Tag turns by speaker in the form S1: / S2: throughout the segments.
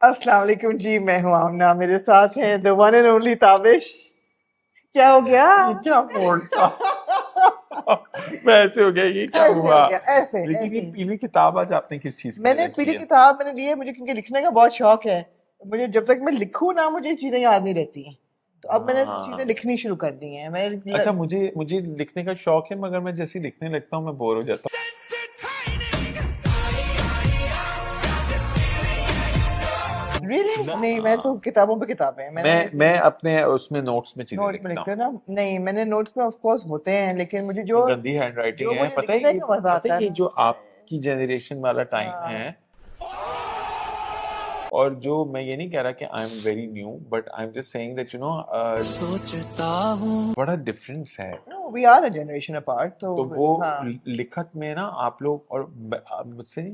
S1: अस्सलाम वालेकुम जी, मैं हूँ आमना, मेरे साथ है the one and only Tabish. क्या हो गया?
S2: ये क्या बोलता मैं ऐसे हो गया, ये क्या
S1: ऐसे
S2: हुआ?
S1: हो गया, ऐसे
S2: लेकिन ये
S1: ऐसे।
S2: पीली किताब आज आपने किस चीज के लिए
S1: मैंने
S2: रखी
S1: पीली
S2: है?
S1: किताब मैंने ली है, मुझे क्योंकि लिखने का बहुत शौक है। मुझे जब तक मैं लिखूं ना, मुझे चीजें याद नहीं रहती हैं। तो अब मैंने चीजें
S2: हाँ।
S1: लिखनी शुरू कर दी हैं।
S2: अच्छा, मुझे मुझे लिखने का शौक है, मगर मैं जैसे ही लिखने लगता हूँ मैं बोर हो जाता
S1: रियली
S2: हूँ
S1: नहीं, मैं
S2: ना।
S1: तो किताबों पे किताबें मैंने
S2: मैं अपने उसमें नोट्स में चीजें
S1: नोट्स में
S2: लिखता
S1: लिखते
S2: हूँ।
S1: हैं ना। नहीं, मैंने नोट्स में ऑफ कोर्स होते हैं, लेकिन मुझे जो
S2: इतनी गंदी हैंड राइटिंग
S1: जो
S2: है,
S1: मुझे
S2: पता है
S1: लिखने
S2: ये?
S1: का मजा
S2: पता
S1: आता
S2: है
S1: है
S2: ये
S1: ना।
S2: जो आपकी जनरेशन वाला टाइम है,
S1: हाँ।
S2: और जो मैं ये नहीं कह रहा कि I am very new, but I am just saying that
S3: सोचता हूँ
S2: बड़ा डिफरेंस है।
S1: No, we are a generation apart, तो
S2: तो वो
S1: हाँ।
S2: लिखत में ना आप लोग और मुझसे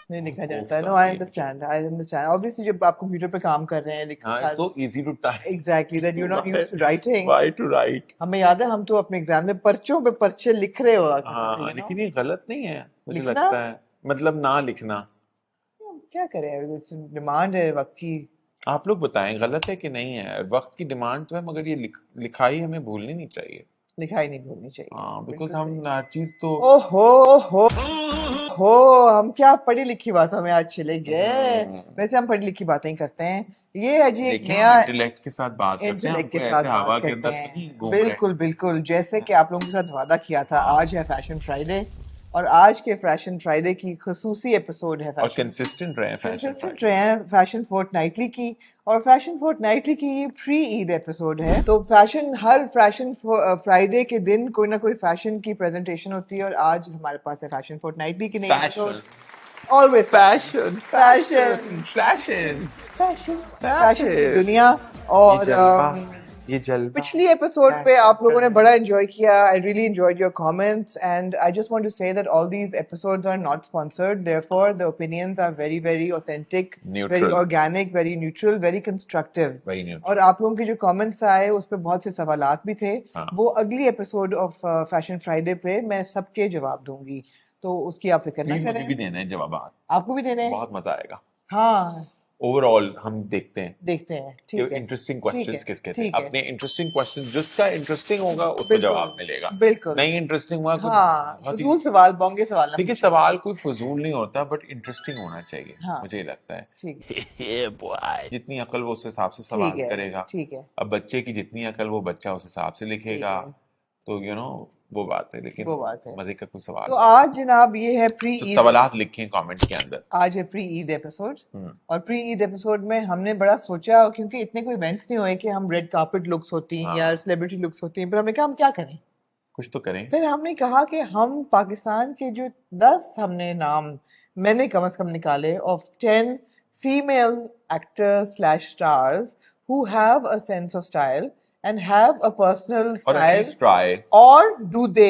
S2: नहीं,
S1: नहीं
S2: बहुत
S1: लिखा जाता है।
S2: कोफ्त
S1: नो, आई
S2: आती है मुझे।
S1: Understand, I understand. ऑब्वियसली जब आप कंप्यूटर पे काम कर रहे हैं,
S2: हाँ, it's so easy to
S1: exactly that you
S2: type
S1: not used to writing.
S2: Why to write.
S1: हमें याद है, हम तो अपने एग्जाम में पर्चों पे पर्चे लिख रहे हुआ करते थे,
S2: हाँ,
S1: यू नो।
S2: लेकिन ये गलत नहीं है, मुझे
S1: लिखना,
S2: लगता है। मतलब ना लिखना।
S1: क्या करें, डिमांड है वक्त की।
S2: आप लोग बताएं, गलत है कि नहीं है? वक्त की डिमांड तो है, मगर ये लिखाई हमें भूलनी नहीं चाहिए।
S1: लिखाई नहीं भूलनी चाहिए,
S2: हाँ, बिकॉज
S1: बिल्कुल
S2: हम
S1: सही।
S2: हर चीज तो
S1: ओहो, ओहो, हो, हम क्या पढ़ी लिखी बातों में आज चले गए।
S2: हम्म,
S1: वैसे हम पढ़ी लिखी बातें ही करते हैं। ये है जी एक
S2: देखिए हम
S1: नया
S2: इंटेलेक्ट के साथ बात करते हैं, हम
S1: इंटेलेक्ट के
S2: कोई
S1: साथ
S2: ऐसे
S1: बात
S2: हवा के
S1: करते
S2: अंदर तो नहीं
S1: हैं,
S2: घूम रहे
S1: बिल्कुल बिल्कुल, जैसे
S2: हैं।
S1: कि आप लोगों के साथ वादा किया था।
S2: हाँ,
S1: आज है फैशन फ्राइडे, और आज के फैशन फ्राइडे की खसूसी एपिसोड है
S2: और
S1: फैशन
S2: कंसिस्टेंट रहे फैशन
S1: कंसिस्टेंट
S2: फ्राइडे।
S1: रहे हैं फैशन फोर्टनाइटली की। और फैशन फोर्टनाइटली की ये प्री ईद एपिसोड है, तो फैशन हर फैशन फ्राइडे के दिन कोई ना कोई फैशन की प्रेजेंटेशन होती है, और आज हमारे पास है फैशन फोर्टनाइटली की नई episode.
S2: Fashion
S1: always fashion,
S2: fashion
S1: fashion,
S2: fashion flashes
S1: fashion, fashion की
S2: फैशेस।
S1: दुनिया।
S2: ये
S1: और
S2: जलवा, ये जलवा,
S1: पिछली एपिसोड पे
S2: फैशन
S1: आप लोगों
S2: का
S1: ने
S2: है।
S1: बड़ा एंजॉय किया। I really enjoyed your comments, and I just want to say that all these episodes are not sponsored, therefore the opinions are very very authentic, very
S2: neutral,
S1: organic, very neutral, very constructive.
S2: Very
S1: और
S2: neutral.
S1: आप लोगों के जो comments आए उस पर बहुत से सवालात भी थे।
S2: हाँ,
S1: वो अगली एपिसोड ऑफ फैशन फ्राइडे पे मैं सबके जवाब दूंगी, तो उसकी आप फिक्र ना
S2: प्लीज मुझे
S1: करें।
S2: भी देना है जवाब।
S1: आपको भी देने हैं?
S2: बहुत मजा आएगा।
S1: हाँ,
S2: ओवरऑल हम देखते हैं
S1: देखते हैं,
S2: कि
S1: ठीक है।
S2: इंटरेस्टिंग
S1: ठीक है,
S2: क्वेश्चंस किसके थे।
S1: ठीक है,
S2: अपने इंटरेस्टिंग क्वेश्चन, जिसका इंटरेस्टिंग होगा उसको
S1: बिल्कुल
S2: जवाब मिलेगा।
S1: बिल्कुल।
S2: नहीं इंटरेस्टिंग हुआ कुछ
S1: हाँ,
S2: बहुत ही।
S1: फजूल सवाल, बोंगे सवाल ना
S2: देखिए,
S1: पूछिएगा।
S2: सवाल कोई फजूल नहीं होता, बट इंटरेस्टिंग होना चाहिए,
S1: हाँ,
S2: मुझे ये लगता है।
S1: ठीक है,
S3: ये बॉय
S2: जितनी अकल वो उस हिसाब से
S1: ठीक
S2: सवाल
S1: है,
S2: करेगा।
S1: ठीक है,
S2: अब बच्चे की जितनी अकल वो बच्चा उस हिसाब से
S1: ठीक
S2: लिखेगा।
S1: है।
S2: तो वो बात है,
S1: वो
S2: लेकिन
S1: बात है।
S2: मजे का कोई
S1: तो
S2: सवाल नहीं था।
S1: आज जनाब ये है प्री
S2: तो
S1: ईद।
S2: सवालात लिखें कमेंट के अंदर।
S1: आज है प्री ईद एपिसोड।
S2: हम्म।
S1: और प्री ईद एपिसोड में हमने बड़ा सोचा, क्योंकि इतने कोई इवेंट्स नहीं हुए कि हम रेड कार्पेट लुक्स होती हैं या
S2: हाँ,
S1: सेलिब्रिटी लुक्स होती हैं, पर हमने कहा हम क्या करें।
S2: कुछ तो करें।
S1: फिर हमने कहा कि हम पाकिस्तान के जो 10 हमने नाम, मैंने कम से कम निकाले, of 10 female actors slash stars who have a sense of style and have a personal
S2: or
S1: style,
S2: at least try.
S1: Or they do they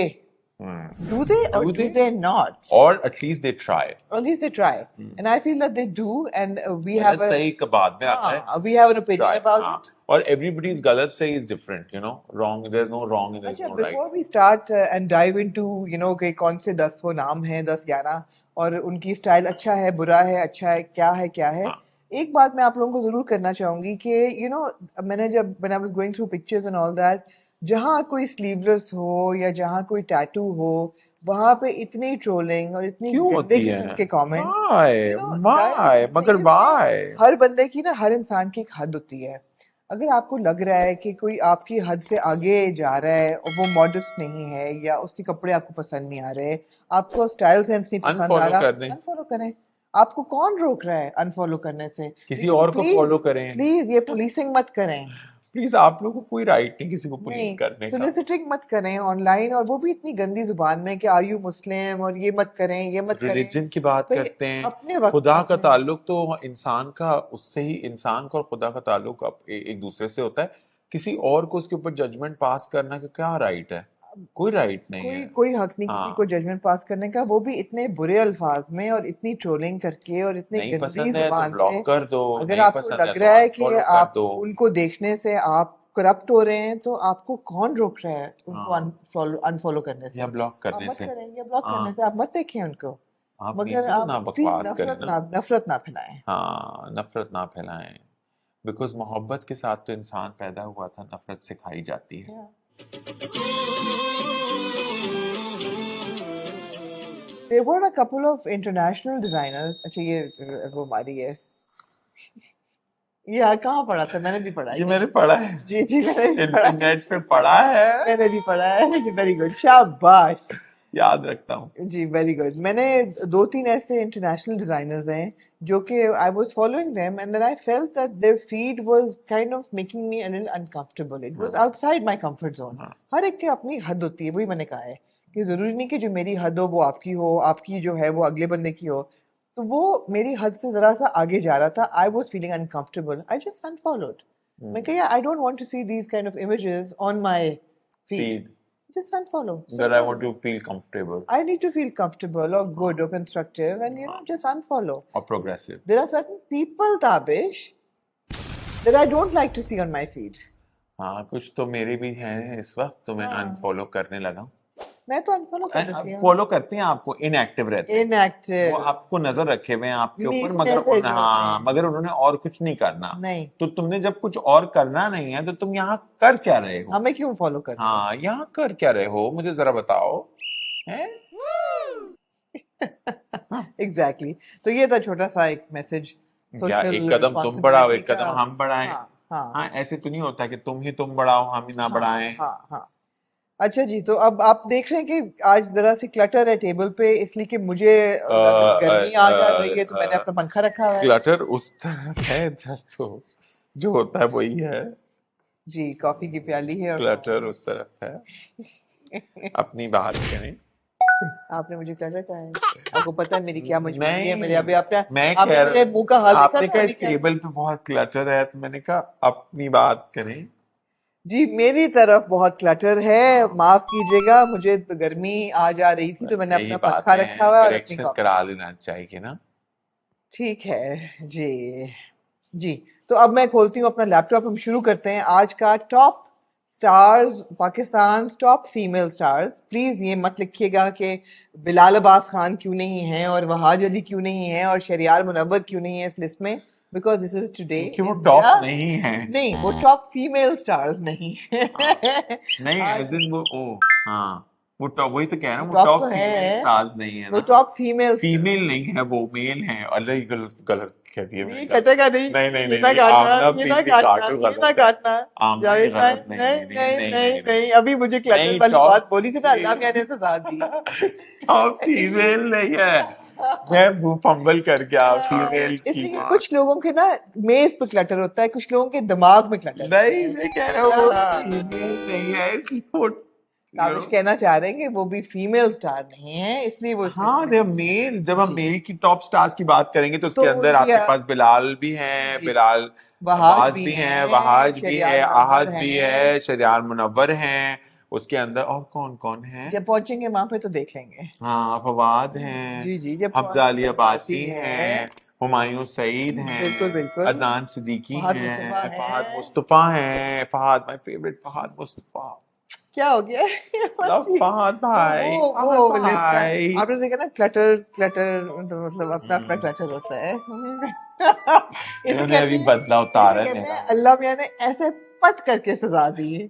S1: or
S2: do
S1: do
S2: they,
S1: they not,
S2: or at least they try.
S1: or at least they try. And I feel that they do, and we have
S2: गलत
S1: a
S2: सही का बाद में आता है।
S1: we have an opinion
S2: try,
S1: about
S2: हाँ।
S1: it.
S2: और everybody's गलत सही is different, wrong, there is no wrong and there is
S1: अच्छा,
S2: no
S1: before
S2: right.
S1: we start and dive into कि कौन से 10 वो नाम हैं, 10-11, और उनकी स्टाइल अच्छा है, बुरा है, अच्छा है, क्या है।
S2: हाँ,
S1: एक बात मैं आप लोगों को जरूर करना चाहूंगी कि मैंने जब when I was going through pictures and all that, जहाँ कोई स्लीवलेस हो या जहाँ कोई टैटू हो, वहां पे इतनी ट्रोलिंग और इतनी
S2: क्यों
S1: गंदे
S2: होती है?
S1: किस्म के comments.
S2: Why,
S1: guys,
S2: why,
S1: the
S2: मगर
S1: थिंग इज कि
S2: वाई?
S1: हर बंदे की ना, हर इंसान की एक हद होती है। अगर आपको लग रहा है कि कोई आपकी हद से आगे जा रहा है और वो मॉडस्ट नहीं है, या उसके कपड़े आपको पसंद नहीं आ रहे, आपको स्टाइल सेंस नहीं पसंद आ
S2: अनफॉलो
S1: रहा,
S2: कर दें,
S1: अनफॉलो करें। आपको कौन रोक रहा है अनफॉलो करने से?
S2: किसी
S1: लेकिन
S2: और को फॉलो
S1: प्लीज,
S2: करें।
S1: प्लीज ये पुलिसिंग मत करें।
S2: प्लीज, आप लोगों को कोई राइट नहीं किसी को पुलिस
S1: नहीं,
S2: करने का।
S1: सोलिसिटिंग मत करें ऑनलाइन, और वो भी इतनी गंदी जुबान में कि आर यू मुस्लिम, और ये मत करें, ये मत करें।
S2: रिलीजन की बात
S1: भाई,
S2: करते हैं।
S1: अपने वक्त
S2: खुदा का
S1: अपने
S2: ताल्लुक तो इंसान का, उससे ही इंसान का और खुदा का ताल्लुक एक दूसरे से होता है। किसी और को उसके ऊपर जजमेंट पास करना का क्या राइट है? कोई राइट नहीं
S1: कोई
S2: है।
S1: कोई हक नहीं किसी को
S2: हाँ,
S1: जजमेंट पास करने का, वो भी इतने बुरे अल्फाज में और इतनी ट्रोलिंग करके और इतनी
S2: नहीं
S1: गंदी
S2: पसंद है तो
S1: जुबान से।
S2: ब्लॉक कर दो,
S1: अगर
S2: नहीं
S1: आपको
S2: पसंद है
S1: लग
S2: तो
S1: रहा है कि
S2: अनफॉलो कर
S1: आप
S2: दो।
S1: उनको देखने से आप करप्ट हो रहे हैं, तो आपको कौन रोक रहा है उनको
S2: हाँ,
S1: अनफॉलो अनफॉलो करने
S2: या
S1: से?
S2: ब्लॉक
S1: आप
S2: करने
S1: मत
S2: से।
S1: करें, या ब्लॉक
S2: हाँ,
S1: करने से आप मत देखें उनको।
S2: आप
S1: मगर
S2: नीचे तो
S1: आप
S2: ना
S1: प्लीज
S2: बकवास करें ना।
S1: नफरत ना फैलाएं।
S2: हाँ, नफरत ना फैलाएं, बिकॉज मोहब्बत के साथ तो इंसान पैदा हुआ था, नफरत सिखाई जाती है।
S1: There were a couple of international designers. अच्छा ये वो हमारी है, ये कहाँ पढ़ा था? मैंने भी पढ़ा है
S2: ये
S1: ये।
S2: मैंने पढ़ा है,
S1: जी जी मैंने भी पढ़ा है।
S2: इंटरनेट पे पढ़ा है,
S1: मैंने भी पढ़ा है। वेरी गुड, शाबाश।
S2: याद रखता हूँ।
S1: जी वेरी गुड। मैंने दो तीन ऐसे इंटरनेशनल डिजाइनर्स हैं जो कि I was following them and then I felt that their feed was kind of making me a little uncomfortable. It was outside my comfort zone.
S2: हाँ,
S1: हर एक की अपनी हद होती है, वही मैंने कहा है कि जरूरी नहीं कि जो मेरी हद हो वो आपकी हो, आपकी जो है वो अगले बंदे की हो। तो वो मेरी हद से जरा सा आगे जा रहा था। I was feeling uncomfortable, I just unfollowed. मैं कहा I don't want to see these kind of images on my feed,
S2: feed
S1: just unfollow.
S2: that I
S1: Simple.
S2: want to feel comfortable
S1: I need to feel comfortable or good or constructive, and just unfollow.
S2: or progressive.
S1: There are certain people, Tabish, that I don't like to see on my feed.
S2: हाँ, कुछ तो मेरे भी हैं इस वक्त, तो मैं
S1: हाँ,
S2: अनफॉलो करने लगा हूँ।
S1: मैं तो unfollow कर देती हूँ।
S2: फॉलो करते हैं आपको, इनएक्टिव रहते हैं, वो
S1: Inactive,
S2: आपको नजर रखे हुए हैं आपके ऊपर,
S1: नीच
S2: मगर
S1: मैसेज
S2: हाँ,
S1: होते
S2: मगर उन्होंने और कुछ नहीं करना।
S1: नहीं,
S2: तो तुमने जब कुछ और करना नहीं है तो तुम यहाँ कर क्या रहे हो?
S1: हमें क्यों फॉलो कर रहे हो?
S2: हाँ, यहाँ कर क्या रहे हो, मुझे जरा बताओ। हैं? हाँ,
S1: Exactly. तो ये था छोटा सा एक मैसेज
S2: क्या एक
S1: सोशल
S2: कदम तुम बढ़ाओ,
S1: रिस्पॉन्सिबिलिटी
S2: एक
S1: का।
S2: कदम हम बढ़ाएं।
S1: हाँ हाँ
S2: हाँ, ऐसे तो नहीं होता कि तुम ही तुम बढ़ाओ हम ही ना
S1: हाँ
S2: बढ़ाएं।
S1: हाँ हाँ। अच्छा जी, तो अब आप देख रहे हैं कि आज जरा सी क्लटर है टेबल पे, इसलिए कि मुझे गर्मी आ जा रही है तो मैंने अपना पंखा रखा हुआ है।
S2: क्लटर उस तरफ है, इधर तो जो होता है वही है।
S1: जी कॉफी की प्याली है और
S2: क्लटर उस तरफ है, अपनी बात करें।
S1: आपने मुझे क्लटर कहा है। आपको पता है मेरी क्या मजबूरी है? मेरे
S2: नहीं,
S1: अभी आपने
S2: मैं
S1: आपने
S2: कह
S1: मेरे मुंह का हाल देखा
S2: आपने
S1: था
S2: कहा
S1: अभी
S2: इस
S1: क्या?
S2: टेबल पे बहुत क्लटर है, तो मैंने कहा अपनी बात करें।
S1: जी मेरी तरफ बहुत क्लटर है,
S2: हाँ,
S1: माफ कीजिएगा, मुझे तो गर्मी आ जा रही थी तो
S2: बस
S1: मैंने
S2: यही
S1: अपना पंखा
S2: बातें
S1: रखा
S2: हैं,
S1: हुआ है और अपनी
S2: करेक्शन
S1: कॉफी।
S2: करा लेना चाहिए ना।
S1: ठीक है जी। जी तो अब मैं खोलती हूँ अपना लैपटॉप, हम शुरू करते हैं आज का top stars, Pakistan top female stars. Please ये मत लिखिएगा कि बिलाल अब्बास खान क्यों नहीं है और वहाज अली क्यों नहीं है और शरियार मुनव्वर क्यों नहीं है इस लिस्ट में, बिकॉज दिस इज टुडे
S2: क्योंकि वो
S1: इज
S2: टॉप
S1: देयर।
S2: नहीं है।
S1: नहीं, वो टॉप फीमेल स्टार्स नहीं है।
S2: हाँ, नहीं
S1: आज
S2: एज इन वो हाँ, वो टॉप, वही तो कह रहा
S1: वो
S2: हूँ, वो
S1: टॉप तो
S2: टॉप फीमेल
S1: है,
S2: स्टार्स नहीं है
S1: वो
S2: ना।
S1: Top female.
S2: फीमेल नहीं है, वो मेल है। अल्लाह, ये गलत गलत कह दिया मैंने,
S1: ये
S2: गलत।
S1: कटेगा नहीं,
S2: नहीं नहीं
S1: ये
S2: नहीं
S1: ना
S2: नहीं,
S1: काटना,
S2: आमना
S1: ये ना
S2: प्लीज
S1: काटना,
S2: काटो,
S1: ये ना
S2: गलत है।
S1: काटना।
S2: आमना ये
S1: जावेद भाई,
S2: गलत नहीं,
S1: नहीं
S2: नहीं नहीं
S1: नहीं
S2: नहीं
S1: नहीं
S2: नहीं
S1: नहीं, अभी मुझे क्लटर
S2: नहीं,
S1: वाली
S2: टॉप
S1: बात बोली थी ना, अल्लाह मैंने सजा दी।
S2: टॉप फीमेल नहीं है, मैं वो फंबल कर गया, फीमेल की
S1: इसलिए कि
S2: बात
S1: कुछ लोगों के ना मेज पे क्लटर होता है, कुछ लोगों के दिमाग में क्लटर होता
S2: नहीं,
S1: है।
S2: मैं कह रहा हूँ वो
S1: हाँ,
S2: फीमेल नहीं है, इसलिए वो
S1: काबिश कहना चाह रहे हैं कि वो भी फीमेल स्टार नहीं है, इसलिए वो इस लिस्ट
S2: हाँ,
S1: में
S2: दे
S1: नहीं है।
S2: मेल। जब हम
S1: जी
S2: मेल की टॉप स्टार्स की बात करेंगे तो
S1: तो
S2: उसके अंदर
S1: उनकी
S2: आपके पास बिलाल भी हैं,
S1: जी
S2: बिलाल
S1: वहाज
S2: अब्बास
S1: भी
S2: भी हैं,
S1: हैं,
S2: वहाज भी
S1: शरियार
S2: है,
S1: मुनव्वर
S2: आहद भी
S1: हैं।
S2: है, शरियार मुनव्वर हैं। उसके अंदर और कौन कौन है?
S1: जब पहुंचेंगे वहां पे तो देख लेंगे।
S2: हाँ, फवाद हैं,
S1: जी जी, जब
S2: हफ्जा अली
S1: अब्बासी
S2: अब्बासी
S1: है,
S2: हैं, हुमायूं सईद
S1: बिल्कुल
S2: हैं,
S1: बिल्कुल,
S2: अदनान सिद्दीकी
S1: फहद मुस्तफा
S2: हैं, फहद
S1: है।
S2: मुस्तफा हैं, फहद माय फेवरेट, फहद मुस्तफा,
S1: क्या हो गया?
S2: लव
S1: जी
S2: फहद भाई, फहद
S1: वो लिस्ट का
S2: भाई।
S1: आपने देखा ना, क्लटर क्लटर मतलब अपना अपना
S2: हम्म,
S1: क्लटर होता है।
S2: इन्होंने अभी बदला
S1: इसे
S2: उतारा है
S1: कहते
S2: मेरा।
S1: हैं अल्लाह मियां ने ऐसे पट करके सजा दी है।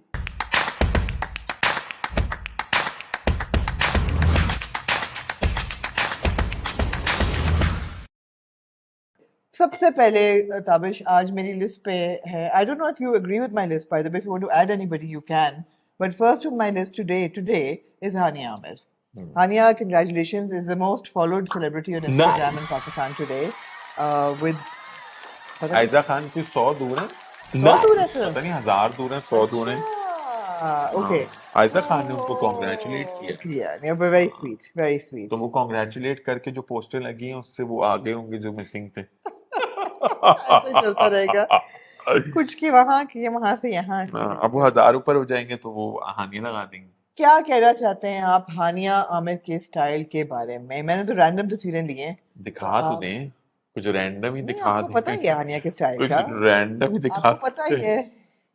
S1: सबसे पहले ताबिश आज मेरी लिस्ट पे है, I don't know if you agree with my list, by the way, if you want to add anybody you can, but first on my list today is Hania Aamir. Hania, congratulations, is the most followed celebrity on Instagram in Pakistan today. With पता नहीं
S2: आयजा खान की 100 दूर है,
S1: 100 दूर है
S2: पता
S1: सिर्फ.
S2: नहीं 1000 दूर है, 100 दूर है।
S1: अच्छा,
S2: हाँ,
S1: okay.
S2: आयजा खान ने उनको कॉन्ग्रेचुलेट किया है।
S1: Yeah, yeah, but very sweet, very
S2: तो
S1: sweet.
S2: वो कॉन्ग्रेचुलेट करके जो पोस्टर लगी हैं उससे वो आगे होंगे जो मिसिंग थे।
S1: ऐसे ही चलता रहेगा, कुछ की वहां की, वहां से यहाँ की.
S2: अब वो 1000 ऊपर हो जाएंगे तो वो हानि लगा देंगे।
S1: क्या कहना चाहते हैं आप हानिया आमिर के स्टाइल के बारे में? मैंने तो रैंडम तस्वीरें ली हैं, तो
S2: दिखा तो
S1: आप
S2: दें, कुछ रैंडम ही
S1: नहीं,
S2: दिखा
S1: आपको पता
S2: दें।
S1: ही है हानिया के स्टाइल
S2: कुछ
S1: का,
S2: रैंडम ही दिखा
S1: आपको पता ही
S2: दें।
S1: है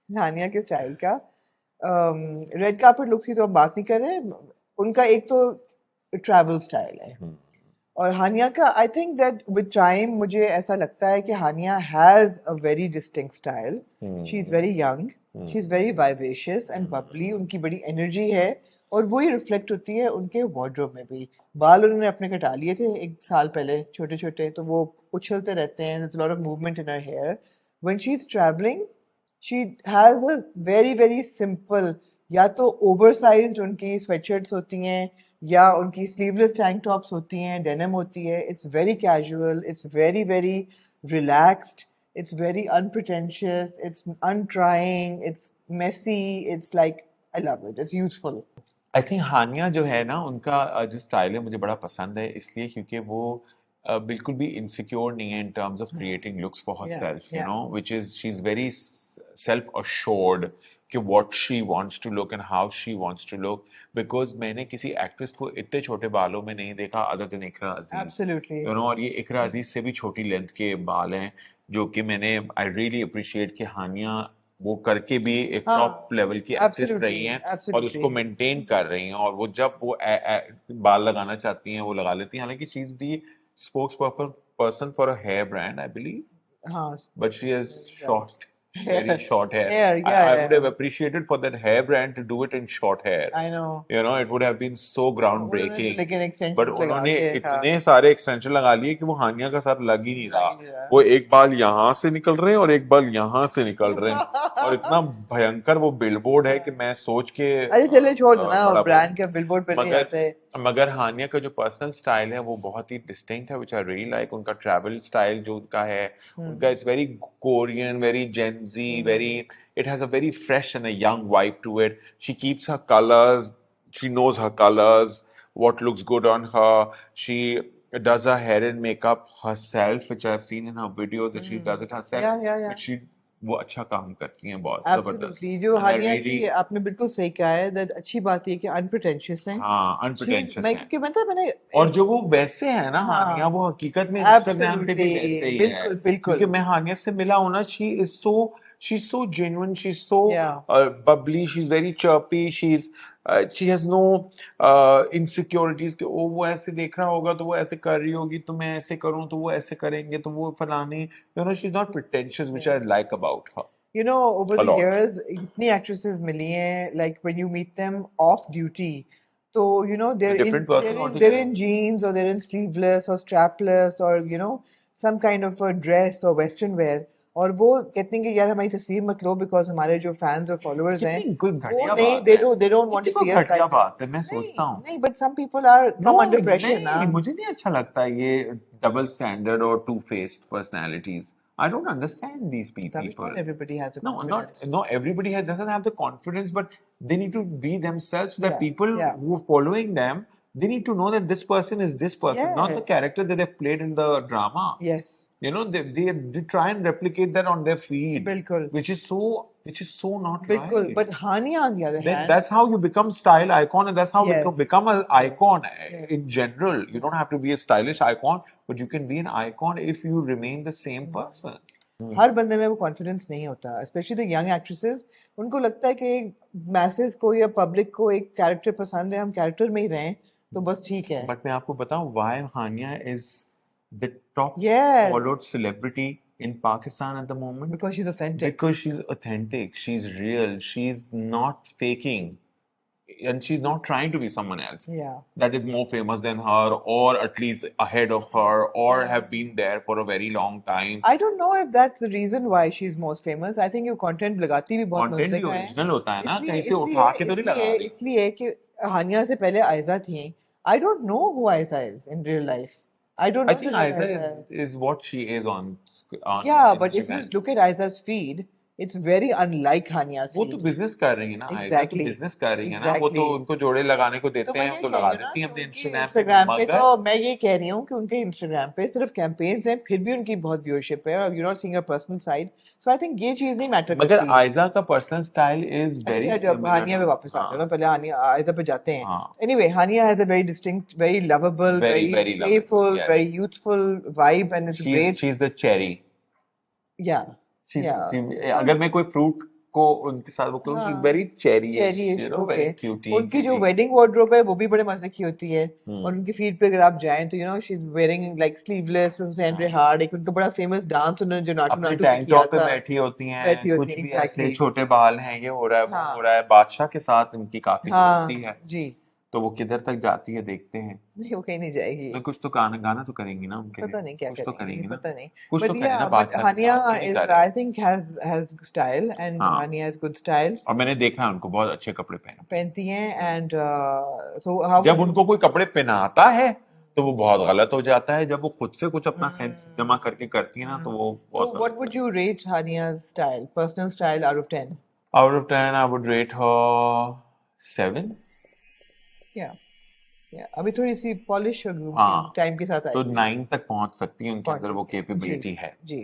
S1: हानिया के स्टाइल का. रेड कार्पेट लुक्स की तो हम बात नहीं कर रहे, उनका एक तो ट्रैवल स्टाइल है,
S2: हम्म,
S1: और हानिया का I think that with time मुझे ऐसा लगता है कि Hania has a very distinct style. She is very young, she is very vivacious and bubbly. उनकी बड़ी एनर्जी है और वही रिफ्लेक्ट होती है उनके वार्डरोब में भी. बाल उन्होंने अपने कटा लिए थे 1 साल पहले, छोटे छोटे, तो वो उछलते रहते हैं. there's a lot of movement in her hair when she's traveling. she has a very very simple, या तो ओवरसाइज्ड उनकी स्वेटशर्ट्स होती हैं या उनकी स्लीवलेस टैंक टॉप्स होती हैं, डेनिम होती है. It's very casual, it's very very relaxed, it's very unpretentious, it's untrying, it's messy, it's like I love it, it's useful.
S2: I think Hania जो है ना उनका जो स्टाइल है मुझे बड़ा पसंद है इसलिए क्योंकि वो बिल्कुल भी इनसिक्योर नहीं है in terms of creating looks for
S1: Yeah,
S2: herself you
S1: yeah.
S2: No which is she is very self assured कि what she wants to look and how she wants to look because मैंने किसी actress को इतने छोटे बालों में नहीं देखा other than Iqra Aziz
S1: Absolutely.
S2: You know और ये इकरा अजीज से भी छोटी लेंथ के बाल हैं जो कि मैंने आई रियली अप्रिशिएट कि हानिया वो करके भी एक
S1: हाँ,
S2: टॉप लेवल की एक्ट्रेस रही
S1: absolutely,
S2: हैं और
S1: absolutely.
S2: उसको मेंटेन कर रही हैं और वो जब वो बाल लगाना चाहती हैं वो लगा लेती हैं हालांकि she is the spokesperson for a hair brand I believe
S1: हाँ,
S2: but she has
S1: right.
S2: short, very
S1: Hair,
S2: short hair.
S1: hair,
S2: I
S1: yeah,
S2: would have
S1: yeah.
S2: appreciated for that hair brand to do it in short hair.
S1: I know.
S2: You know, it would have been so
S1: उन्होंने तो
S2: groundbreaking.
S1: लेकिन
S2: But
S1: extension लगा
S2: उन्होंने
S1: के, हाँ,
S2: इतने सारे extension लगा लिए कि वो हानिया का साथ लग ही नहीं
S1: लग
S2: रहा.
S1: ही नहीं रहा.
S2: वो एक बाल यहाँ से निकल रहे हैं और एक बाल यहाँ से निकल रहे हैं और इतना भयंकर वो बिलबोर्ड है कि मैं सोच के
S1: अरे चले छोड़ देना,
S2: बड़ा
S1: ब्रांड के बिलबोर्ड पे नहीं
S2: मगर
S1: आते.
S2: मगर हानिया का जो पर्सनल स्टाइल है वो बहुत ही डिस्टिंक्ट है व्हिच आई रियली लाइक उनका ट्रैवल स्टाइल जो उनका है उनका it's very Korean very Gen Z very it has a very fresh and a young vibe to it. She keeps her colors, she knows her colors, what looks good on her. She does her hair and makeup herself, which I've seen in her videos that she does it herself.
S1: Yeah.
S2: But वो अच्छा काम करती हैं बहुत जबरदस्त.
S1: Absolutely. जो
S2: And I
S1: Hania
S2: really
S1: की आपने बिल्कुल सही कहा है, that अच्छी बात है कि अनप्रिटेंशियस हैं.
S2: हाँ
S1: She's,
S2: अनप्रिटेंशियस
S1: मैं
S2: हैं
S1: क्योंकि मतलब मैंने
S2: और जो वो वैसे है ना हानिया
S1: हाँ,
S2: वो हकीकत में इंस्टाग्राम पे भी
S1: absolutely,
S2: वैसे ही है
S1: बिल्कुल
S2: क्योंकि
S1: बिल्कुल.
S2: मैं हानिया से मिला हूं ना she's so genuine she's so
S1: Yeah.
S2: bubbly she's very chirpy she has no insecurities कि वो ऐसे देख रहा होगा तो वो ऐसे कर रही होगी तो मैं ऐसे करूं तो वो ऐसे करेंगे तो वो फलाने you know she's not pretentious which I like about her
S1: You know, over
S2: a
S1: the
S2: lot
S1: years, इतनी actresses मिली हैं, like when you meet them off duty, तो you know
S2: a different person
S1: they're
S2: altogether
S1: in jeans or they're in sleeveless or strapless or you know some kind of a dress or western wear, और वो कहते हैं कि यार हमारी तस्वीर मत लो because हमारे जो fans और followers हैं
S2: कितनी कोई
S1: वो
S2: घटिया
S1: नहीं,
S2: बात है
S1: they don't want
S2: कितनी
S1: to see
S2: कोई
S1: us
S2: घटिया
S1: like that.
S2: बात है मैं
S1: नहीं
S2: सोचता हूँ
S1: नहीं, but some people are
S2: no
S1: come under pressure ना.
S2: नहीं मुझे नहीं अच्छा लगता ये डबल स्टैंडर्ड और two faced personalities I don't understand these
S1: That not
S2: people
S1: everybody has a
S2: no
S1: confidence.
S2: no everybody has doesn't have the confidence but they need to be themselves so that
S1: Yeah,
S2: people
S1: yeah.
S2: who are following them they need to know that this person is this person not the
S1: Yes,
S2: character that they've played in the drama
S1: yes,
S2: you know they try and replicate that on their feed
S1: बिल्कुल
S2: which is so not
S1: बिल्कुल.
S2: right
S1: But Hania on the other hand,
S2: that's how you become style icon and that's how you
S1: yes,
S2: become an
S1: yes,
S2: icon
S1: yes.
S2: in general you don't have to be a stylish icon but you can be an icon if you remain the same person
S1: हर बंदे में वो confidence नहीं होता, specially the young actresses. उनको लगता है कि message को या पब्लिक को एक कैरेक्टर पसंद है, हम कैरेक्टर में ही रहें तो बस ठीक है.
S2: but मैं आपको बताऊं why Hania is the top
S1: Yes,
S2: followed celebrity in Pakistan at the moment
S1: because she's authentic.
S2: because she's authentic she's real she's not faking and she's not trying to be someone else
S1: Yeah.
S2: that is more famous than her or at least ahead of her or
S1: Yeah.
S2: have been there for a very long time
S1: I don't know if that's the reason why she's most famous. I think ये content लगाती भी बहुत
S2: content
S1: मजे
S2: भी
S1: का है.
S2: Original होता है ना
S1: इसलिए
S2: कहीं से
S1: इसलिए
S2: उठा के तो नहीं
S1: इसलिए
S2: लगा रही
S1: इसलिए कि हानिया से पहले आयजा थी. I don't know who Aiza is in real life. I don't
S2: I
S1: know the
S2: think
S1: real
S2: Aiza
S1: Aiza.
S2: is what she is on
S1: Yeah, but if you
S2: Instagram
S1: look at Aiza's feed, it's very unlike Hania's
S2: वो तो
S1: feed.
S2: Business कर रही है ना आयजा तो
S1: Exactly,
S2: business कर रही है ना वो तो
S1: exactly.
S2: उनको जोड़े लगाने को
S1: तो
S2: देते
S1: मैं
S2: हैं
S1: ये
S2: तो
S1: कह
S2: लगा
S1: रही हूँ ना
S2: देती हैं
S1: कि
S2: अपने
S1: उनके
S2: इंस्टाग्राम पे
S1: इंस्टाग्राम पे
S2: मगर
S1: तो मैं ये कह रही हूँ कि उनके इंस्टाग्राम पे सिर्फ कैंपेन्स हैं, फिर भी उनकी बहुत व्यूअरशिप है और you not seeing a personal side. So I think ये चीज नहीं मैटर
S2: मगर
S1: करती.
S2: आयजा का पर्सनल स्टाइल इज
S1: अच्छा
S2: वेरी
S1: अच्छा, जब
S2: सिमिलर
S1: हानिया पे
S2: टू
S1: वापस आते हैं ना, पहले हानिया आयजा पे जाते हैं.
S2: हाँ
S1: Anyway, Hania has a very distinct, very lovable,
S2: very
S1: very
S2: very lovable
S1: playful, very
S2: yes
S1: youthful vibe, and it's great.
S2: she's the cherry
S1: Yeah,
S2: she's
S1: yeah.
S2: she,
S1: So
S2: अगर मैं कोई फ्रूट को उनके साथ वो करूँ, she's
S1: हाँ
S2: very cherry-ish,
S1: cherry
S2: very
S1: okay
S2: cutie,
S1: उनकी जो
S2: cutie.
S1: वेडिंग वार्डरोब है वो भी बड़े मजे की होती है
S2: हम्म,
S1: और उनकी फीड पे अगर आप जाएं तो she is wearing like sleeveless Hussain
S2: हाँ.
S1: रेहाड़ एक उनका बड़ा फेमस डांस उन्होंने जो नाटू
S2: अपने
S1: नाटू पे
S2: टैंक
S1: किया
S2: टॉप पे
S1: था
S2: बैठी होती हैं,
S1: बैठी होती
S2: कुछ
S1: है
S2: भी ऐसे
S1: एग्जैक्टली
S2: छोटे बाल हैं, ये हो रहा है, वो हो रहा
S1: हाँ
S2: है. बादशाह के साथ इनकी काफी दोस्ती
S1: हाँ
S2: है,
S1: जी
S2: तो वो किधर तक जाती है देखते हैं.
S1: नहीं वो कहीं नहीं जाएगी
S2: नहीं, कुछ तो गाना गाना तो करेंगी ना उनके लिए,
S1: पता नहीं क्या
S2: कुछ तो
S1: करेंगी
S2: करेंगी ना,
S1: पता नहीं
S2: कुछ तो
S1: बट
S2: करें
S1: या
S2: ना
S1: बट
S2: बादशाह के
S1: हानिया
S2: साथ, क्यों नहीं
S1: इज
S2: कर रहे.
S1: I think has style and
S2: हाँ,
S1: हानिया इज गुड स्टाइल
S2: और मैंने देखा है उनको बहुत अच्छे कपड़े पहनते हैं.
S1: पहनती हैं
S2: हम्म.
S1: एंड सो हाउ
S2: जब
S1: वुड यू
S2: उनको कोई कपड़े पहनाता है तो वो बहुत गलत हो जाता है, जब वो खुद से कुछ अपना सेंस जमा करके करती है ना तो वो
S1: So,
S2: बहुत
S1: what
S2: गलत
S1: would
S2: करती
S1: you rate Hania's style, personal style, out of 10?
S2: है. Out of 10 I would rate her 7.
S1: Yeah, yeah. अभी थोड़ी सी पॉलिश
S2: हाँ,
S1: टाइम के साथ
S2: तो
S1: आएगी
S2: 9 तक पहुंच सकती है, उनके
S1: पहुंच
S2: अंदर वो
S1: सकती है जी
S2: कैपेबिलिटी है.
S1: जी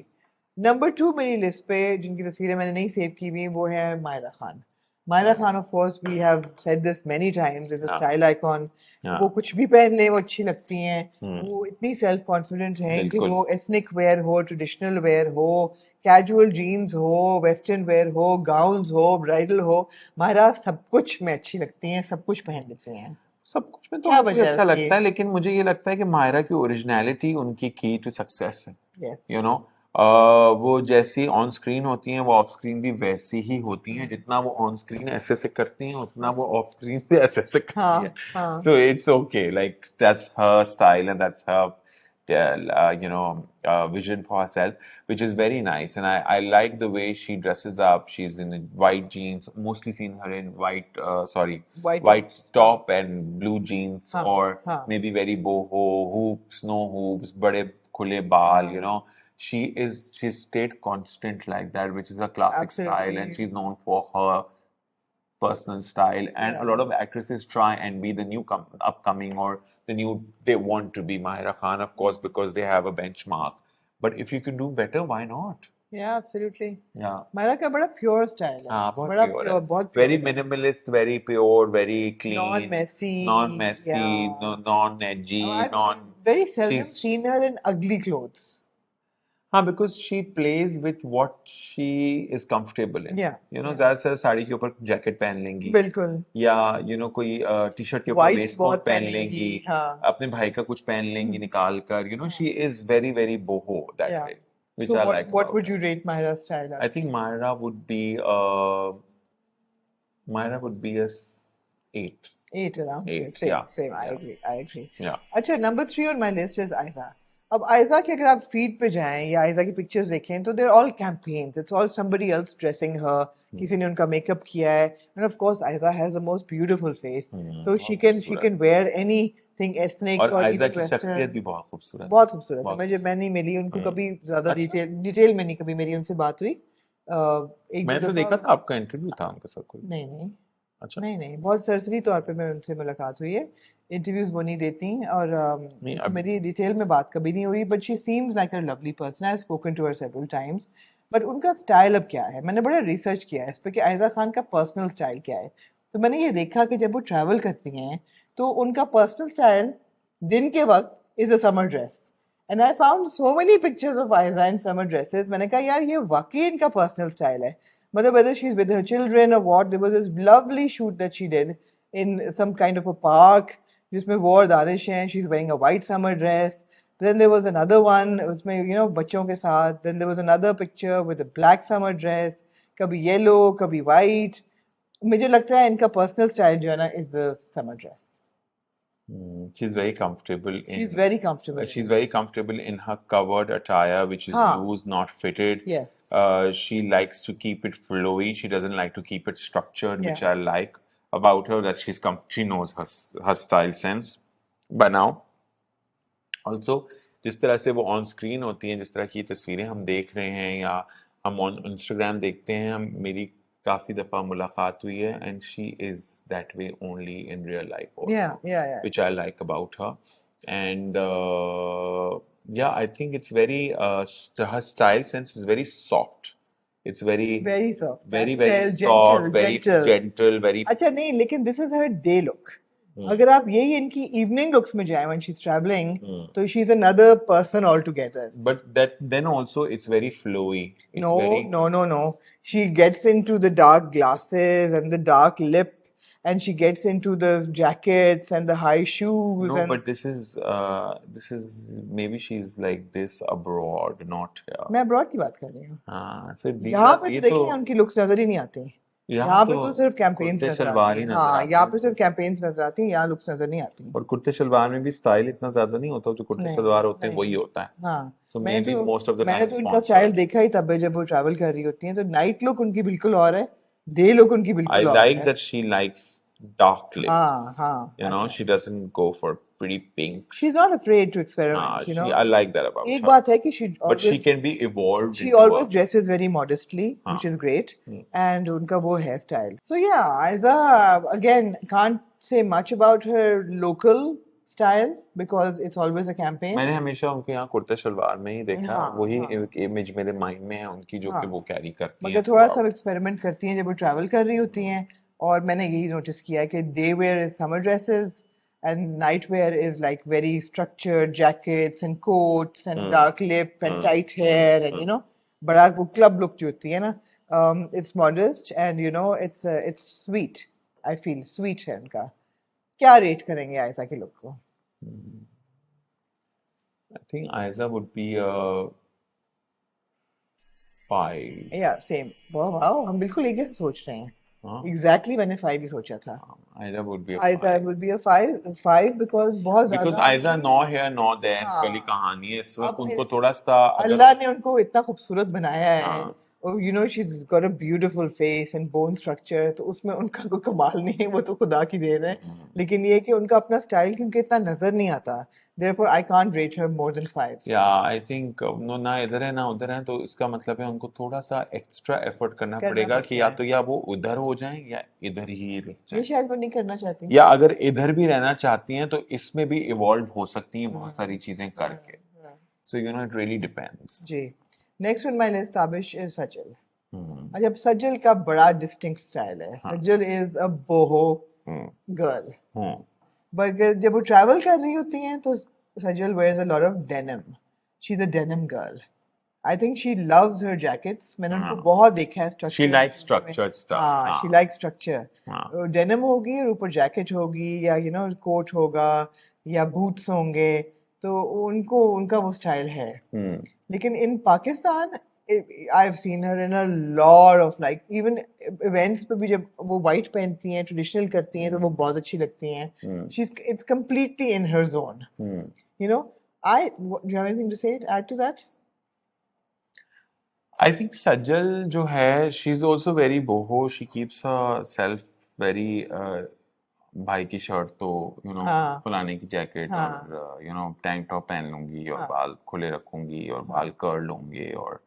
S1: नंबर 2 मेरी लिस्ट पे जिनकी तस्वीरें मैंने नहीं सेव की हुई वो है Mayra Khan Mayra Khan of course we have said this many times is a
S2: हाँ,
S1: स्टाइल आइकॉन
S2: हाँ.
S1: वो कुछ भी पहन ले वो अच्छी लगती हैं
S2: हम्म,
S1: वो इतनी सेल्फ कॉन्फिडेंट हैं कि
S2: बिल्कुल.
S1: वो एथनिक वेयर हो ट्रेडिशनल वेयर हो कैजुअल जीन्स हो वेस्टर्न वेयर हो गाउन्स हो ब्राइडल हो मायरा सब कुछ में अच्छी लगती हैं सब कुछ पहन लेती हैं
S2: सब कुछ में तो
S1: क्या
S2: हर कोई
S1: वजह है
S2: अच्छा
S1: उसकी
S2: लगता है, लेकिन मुझे ये लगता है कि मायरा की ओरिजिनलिटी उनकी की टू सक्सेस है.
S1: यस
S2: यू नो वो जैसी ऑन स्क्रीन होती हैं वो ऑफ स्क्रीन भी वैसी ही होती हैं. जितना वो ऑन स्क्रीन ऐसे से करती हैं उतना वो ऑफ स्क्रीन भी ऐसे से करती हैं.
S1: हाँ हाँ
S2: So it's okay, like that's her style and that's her vision for herself, which is very nice. And I like the way she dresses up. She's in white jeans, mostly seen her in
S1: white
S2: white
S1: tops हाँ
S2: top and blue jeans,
S1: हाँ
S2: or
S1: हाँ
S2: maybe very boho hoops, no hoops, bade khule baal, she's stayed constant like that, which is a classic style, and
S1: absolutely
S2: she's known for her personal style. And a
S1: yeah
S2: lot of actresses try and be the new upcoming, or the new, they want to be Mahira Khan, of course, because they have a benchmark. But if you can do better, why not?
S1: yeah absolutely
S2: Yeah.
S1: Mayra का बड़ा pure style है
S2: हाँ, बहुत
S1: बड़ा
S2: pure है.
S1: Pure बहुत
S2: Very
S1: pure है
S2: minimalist, very pure, very
S1: non
S2: clean,
S1: messy
S2: non-messy,
S1: yeah
S2: no, non-edgy,
S1: I've very seldom
S2: she's,
S1: seen her in ugly clothes
S2: हाँ, because she plays with what she is comfortable in.
S1: yeah yeah
S2: ज्यादातर साड़ी के ऊपर jacket पहन लेंगी,
S1: बिल्कुल
S2: या कोई T shirt के ऊपर
S1: वाइट्स
S2: वेस्ट कोट
S1: बहुत
S2: पहन
S1: पहनेंगी
S2: लेंगी,
S1: हाँ
S2: अपने भाई का कुछ पहन लेंगी निकाल कर.
S1: हाँ
S2: she is very very boho that
S1: yeah
S2: way, which
S1: so
S2: I
S1: what
S2: like
S1: what
S2: about
S1: would
S2: her.
S1: you rate Myra's style
S2: I
S1: out of
S2: think
S1: 10
S2: Myra would be a 8.
S1: 8 around
S2: 8,
S1: same
S2: yeah,
S1: same
S2: yeah,
S1: I agree
S2: yeah.
S1: अच्छा number 3 on my list is Aiza अब आयजा की अगर आप feed पे जाएं या आयजा की pictures देखें तो there all campaigns it's all somebody else dressing हर किसी ने उनका मेकअप किया है and of course Aiza has the most beautiful face तो
S2: बहुत
S1: शी
S2: खूबसूरत.
S1: कैन वेयर एनीथिंग एथनिक
S2: और
S1: और
S2: आयजा
S1: इवन
S2: की शख्सियत
S1: वेस्टर्न
S2: भी बहुत खूबसूरत है,
S1: बहुत खूबसूरत है
S2: बहुत
S1: मैं
S2: खूबसूरत.
S1: नहीं मिली उनको
S2: हम्म.
S1: कभी ज्यादा
S2: अच्छा,
S1: डिटेल में नहीं कभी मेरी उनसे बात हुई एक दो
S2: मैंने तो
S1: दफा
S2: देखा था आपका इंटरव्यू था उनके साथ कोई.
S1: नहीं नहीं
S2: अच्छा,
S1: नहीं बहुत सरसरी तौर पे मैं उनसे मुलाकात हुई है इंटरव्यूज वो नहीं देती और
S2: नहीं
S1: तो
S2: अब.
S1: मेरी डिटेल में बात कभी नहीं हुई but she seems like a lovely person I have spoken to her several times but उनका स्टाइल अब क्या है मैंने बड़ा रिसर्च किया है इस पे कि आयजा खान का पर्सनल स्टाइल क्या है तो मैंने ये देखा कि जब वो ट्रैवल करती हैं तो उनका पर्सनल स्टाइल दिन के वक्त is a summer dress and I found so many pictures of Aiza in summer dresses मैंने कहा यार ये वाकई इनका पर्सनल स्टाइल है Mother, whether she's with her children or what, there was this lovely shoot that she did in some kind of a park. जिसमें वो और दानिश हैं, she's wearing a white summer dress. Then there was another one, उसमें बच्चों के साथ. Then there was another picture with a black summer dress. कभी yellow, कभी white. मुझे लगता है इनका personal style जो है ना is the summer dress.
S2: She's very comfortable
S1: She's
S2: in
S1: very comfortable in
S2: she's
S1: it.
S2: very comfortable in her covered attire, which is
S1: हाँ,
S2: loose, not fitted.
S1: yes,
S2: She likes to keep it flowy. She doesn't like to keep it structured, which
S1: yeah.
S2: I like about her, that she knows her style sense by now. Also, जिस तरह से वो on screen होती हैं, जिस तरह की तस्वीरें हम देख रहे हैं या हम ऑन इंस्टाग्राम देखते हैं, मेरी काफ़ी दफ़ा मुलाकात हुई है, and she is that way only in real life
S1: Yeah,
S2: also,
S1: yeah.
S2: which I like about her. And yeah, I think it's very her style sense is very soft. It's very
S1: Very soft,
S2: very
S1: pastel,
S2: soft,
S1: gentle,
S2: very
S1: gentle.
S2: gentle, very
S1: अच्छा नहीं लेकिन this is her day look. अगर आप यही इनकी evening looks में जाए when she's traveling,
S2: Hmm.
S1: तो she's another person altogether.
S2: But then also it's very flowy. It's very
S1: No. She gets into the dark glasses and the dark lip, and she gets into the jackets and the high shoes
S2: no,
S1: and
S2: but this is maybe she's like this abroad, not here.
S1: मैं abroad की बात कर रही हूँ.
S2: हाँ, so these
S1: यहाँ
S2: are
S1: पे
S2: ये
S1: तो
S2: तो
S1: देखें उनकी लुक्स नजर ही नहीं आती.
S2: यहाँ
S1: यहाँ पे
S2: तो
S1: तो सिर्फ कैंपेन्स
S2: कुर्ते
S1: नजर
S2: शलवार
S1: आती
S2: ही
S1: हैं.
S2: नजर
S1: हाँ,
S2: आते
S1: यहाँ
S2: हैं
S1: पे सिर्फ कैंपेन्स नजर आती हैं, यहाँ लुक्स नजर नहीं आती.
S2: और कुर्ते शलवार में भी स्टाइल इतना ज्यादा नहीं होता, जो कुर्ते
S1: नहीं
S2: शलवार होते हैं
S1: नहीं
S2: वही होता है.
S1: हाँ.
S2: So maybe most of the
S1: मैंने
S2: time
S1: तो उनका स्टाइल
S2: sponsored.
S1: देखा ही तब है जब वो ट्रैवल कर रही होती हैं. तो नाइट लुक उनकी बिल्कुल और है, डे लुक उनकी
S2: I
S1: बिल्कुल और
S2: like
S1: है.
S2: that she likes dark lips.
S1: हाँ.
S2: You know, she doesn't go for pretty pinks.
S1: She's not afraid to experiment,
S2: हाँ,
S1: you know.
S2: I like that about
S1: एक
S2: her.
S1: बात है कि
S2: But she can be evolved
S1: she
S2: into
S1: always
S2: a
S1: dresses very modestly,
S2: हाँ.
S1: which is great,
S2: Hmm.
S1: and उनका वो hair style. So yeah, Aiza again can't say much about her local style because it's always a campaign.
S2: मैंने हमेशा उनको यहाँ कुर्ते शलवार में ही देखा.
S1: हाँ,
S2: वही
S1: हाँ.
S2: एक इमेज मेरे माइंड में है उनकी, जो
S1: हाँ.
S2: कि वो कैरी करती हैं
S1: मगर थोड़ा सा
S2: throughout.
S1: एक्सपेरिमेंट करती हैं जब वो ट्रैवल कर रही होती हैं. और मैंने यही नोटिस किया है कि day wear is summer dresses and night wear is like very structured jackets and coats and
S2: Hmm.
S1: dark lip and
S2: Hmm.
S1: tight hair and you know बड़ा वो club look जो होती है ना. It's modest and you know it's sweet. I feel sweet है उनका. क्या rate करेंगे आयशा के लुक को?
S2: I think Aiza would be a 5.
S1: Yeah, same. wow हम बिल्कुल एक जैसे सोच रहे हैं.
S2: हाँ?
S1: Exactly मैंने 5 ही सोचा था.
S2: Aiza would be a
S1: Aiza
S2: 5.
S1: would be a 5 because बहुत
S2: Because
S1: ज्यादा
S2: Aiza no here no there
S1: हाँ.
S2: वाली कहानी है. इस वक्त
S1: अब
S2: उनको थोड़ा सा
S1: अल्लाह ने उनको इतना खूबसूरत बनाया है.
S2: हाँ.
S1: और you know she's got a beautiful face and bone structure, तो उसमें उनका कोई कमाल नहीं है, वो तो खुदा की देन है. लेकिन ये कि उनका अपना स्टाइल क्योंकि इतना नजर नहीं आता, therefore I can't rate her more than 5.
S2: I think no ना इधर है ना उधर है, तो इसका मतलब है उनको थोड़ा सा एक्स्ट्रा एफर्ट करना पड़ेगा कि या तो या वो उधर हो जाएं या इधर ही रह
S1: ये
S2: जाएं.
S1: शायद वो नहीं करना चाहती.
S2: या अगर इधर भी रहना चाहती हैं तो इसमें भी इवॉल्व हो सकती हैं बहुत सारी चीजें करके. So you know it really depends.
S1: Ji. Next on my list Tabish is Sajal.
S2: हम्म.
S1: अच्छा, सज्जल का बड़ा डिस्टिंक्ट स्टाइल है. Sajal is a boho girl. But जब वो ट्रैवल कर रही होती हैं तो सज्जल wears a lot of denim. She's a denim girl. I think she loves her jackets. मैंने उनको बहुत देखा है structure.
S2: She likes structured stuff.
S1: हाँ, she likes structure.
S2: हाँ.
S1: Denim होगी और ऊपर जैकेट होगी या you know कोट होगा या बूट्स होंगे, तो उनको उनका वो स्टाइल है. लेकिन इन Pakistan I've seen her in a lot of like even events पे भी जब वो white पहनती हैं, traditional करती हैं, तो वो बहुत अच्छी लगती हैं. It's completely in her zone. You know, do you have anything to say add to that?
S2: I think Sajal जो है, she's also very boho. She keeps herself very भाई की शर्ट तो you know
S1: हाँ.
S2: फलाने की जैकेट
S1: हाँ.
S2: और you know टैंक टॉप पहन लूंगी और
S1: हाँ.
S2: बाल खुले रखूंगी और बाल कर्ल होंगे और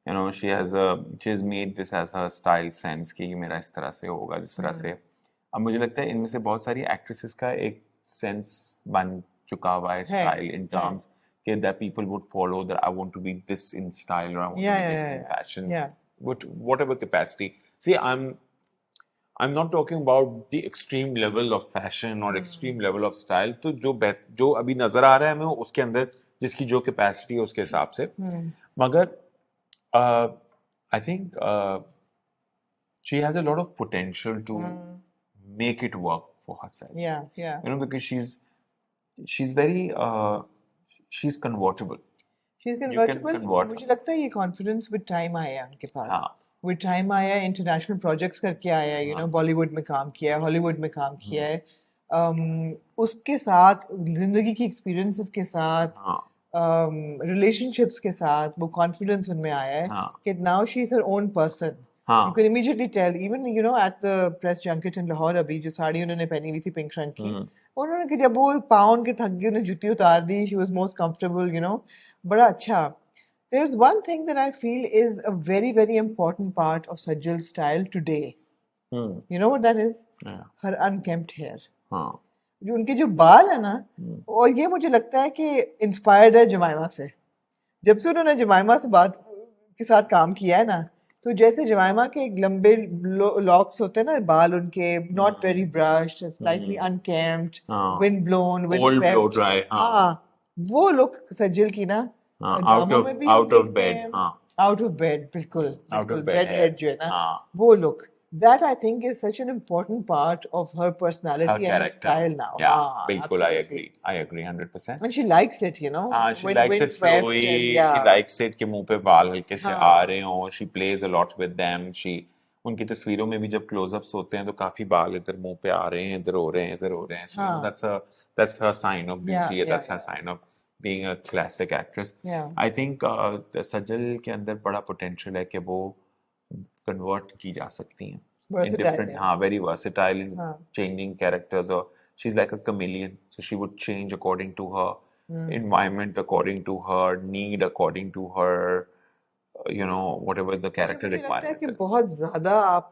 S2: you know she has made this as her style sense कि मेरा इस तरह से होगा जिस तरह से. अब मुझे लगता है इनमें से बहुत सारी एक्ट्रेसेस का एक सेंस बन चुका हुआ है स्टाइल इन टर्म्स कि that people would follow that I want to be this in style or I want to be this in fashion. But whatever capacity. See, I'm not talking about the extreme level of fashion or extreme level of style. तो जो अभी नजर आ रहा है हमें उसके अंदर जिसकी जो कैपेसिटी है उसके हिसाब से. मगर I think she has a lot of potential to make it work for herself.
S1: Yeah.
S2: You know, because she's very she's convertible.
S1: She's
S2: You can
S1: convertible.
S2: convert
S1: मुझे लगता है ये confidence with time आया है उनके पास.
S2: हाँ.
S1: With time आया, international projects करके आया, you know, Bollywood में काम किया है, Hollywood में काम किया है. उसके साथ जिंदगी की experiences के साथ, relationships के साथ वो confidence उनमें आया है कि now she's her own person. You can immediately tell, even you know at the press junket in Lahore अभी जो साड़ी उन्होंने पहनी हुई थी पिंक रंग की, उन्होंने कि जब वो पाउन के थक गई उन्हें जूती उतार दी, she was most comfortable, you know, बड़ा अच्छा. There's one thing that I feel is a very very important part of Sajjal's style today. You know what that is? Her unkempt hair. जो उनके जो बाल है ना, और ये मुझे लगता है कि इंस्पायर्ड है जमाइमा से. जब से उन्होंने जमाइमा से बात के साथ काम किया है ना, तो जैसे जमाइमा के एक लंबे लॉक्स होते हैं ना, बाल उनके नॉट वेरी ब्रश्ड, स्लाइटली अनकेम्ड,
S2: हाँ
S1: wind blown, wind
S2: old blow
S1: swept,
S2: dry हाँ
S1: हाँ वो लुक सज्जल की ना
S2: हाँ
S1: ड्रामों में भी हम
S2: आउट ऑफ
S1: देखते
S2: बेड
S1: हैं।
S2: हाँ
S1: आउट ऑफ बेड, बिल्कुल
S2: आउट ऑफ
S1: बिल्कुल,
S2: बेड
S1: बेड
S2: है
S1: हेड जो है ना,
S2: हाँ
S1: वो look, that I think is such an important part of her
S2: her
S1: personality and her
S2: character
S1: style now.
S2: yeah
S1: हाँ
S2: बिल्कुल
S1: absolutely,
S2: I agree 100%.
S1: and she likes it, you know,
S2: हाँ she
S1: when
S2: likes
S1: wind
S2: it
S1: swept and
S2: flowy she
S1: yeah,
S2: likes it कि मुंह पे बाल हल्के से आ
S1: हाँ
S2: रहे हों she plays a lot with them she उनकी तस्वीरों में भी जब क्लोजअप्स होते हैं तो काफी बाल इधर मुंह पे आ रहे हैं इधर हो रहे हैं इधर हो रहे हैं so you know
S1: हाँ
S2: that's her sign of
S1: yeah
S2: beauty
S1: yeah
S2: that's her
S1: yeah
S2: sign of being a classic actress
S1: yeah
S2: I think सजल के अंदर बड़ा पोटेंशियल है कि वो कन्वर्ट की जा सकती हैं in
S1: versatile
S2: different
S1: है,
S2: हाँ very versatile in
S1: हाँ
S2: changing characters or she's like a chameleon so she would change according to her
S1: hmm.
S2: environment according to her need according to her you know whatever the
S1: अच्छा
S2: character
S1: मुझे लगता है कि
S2: requirement is
S1: बहुत ज्यादा आप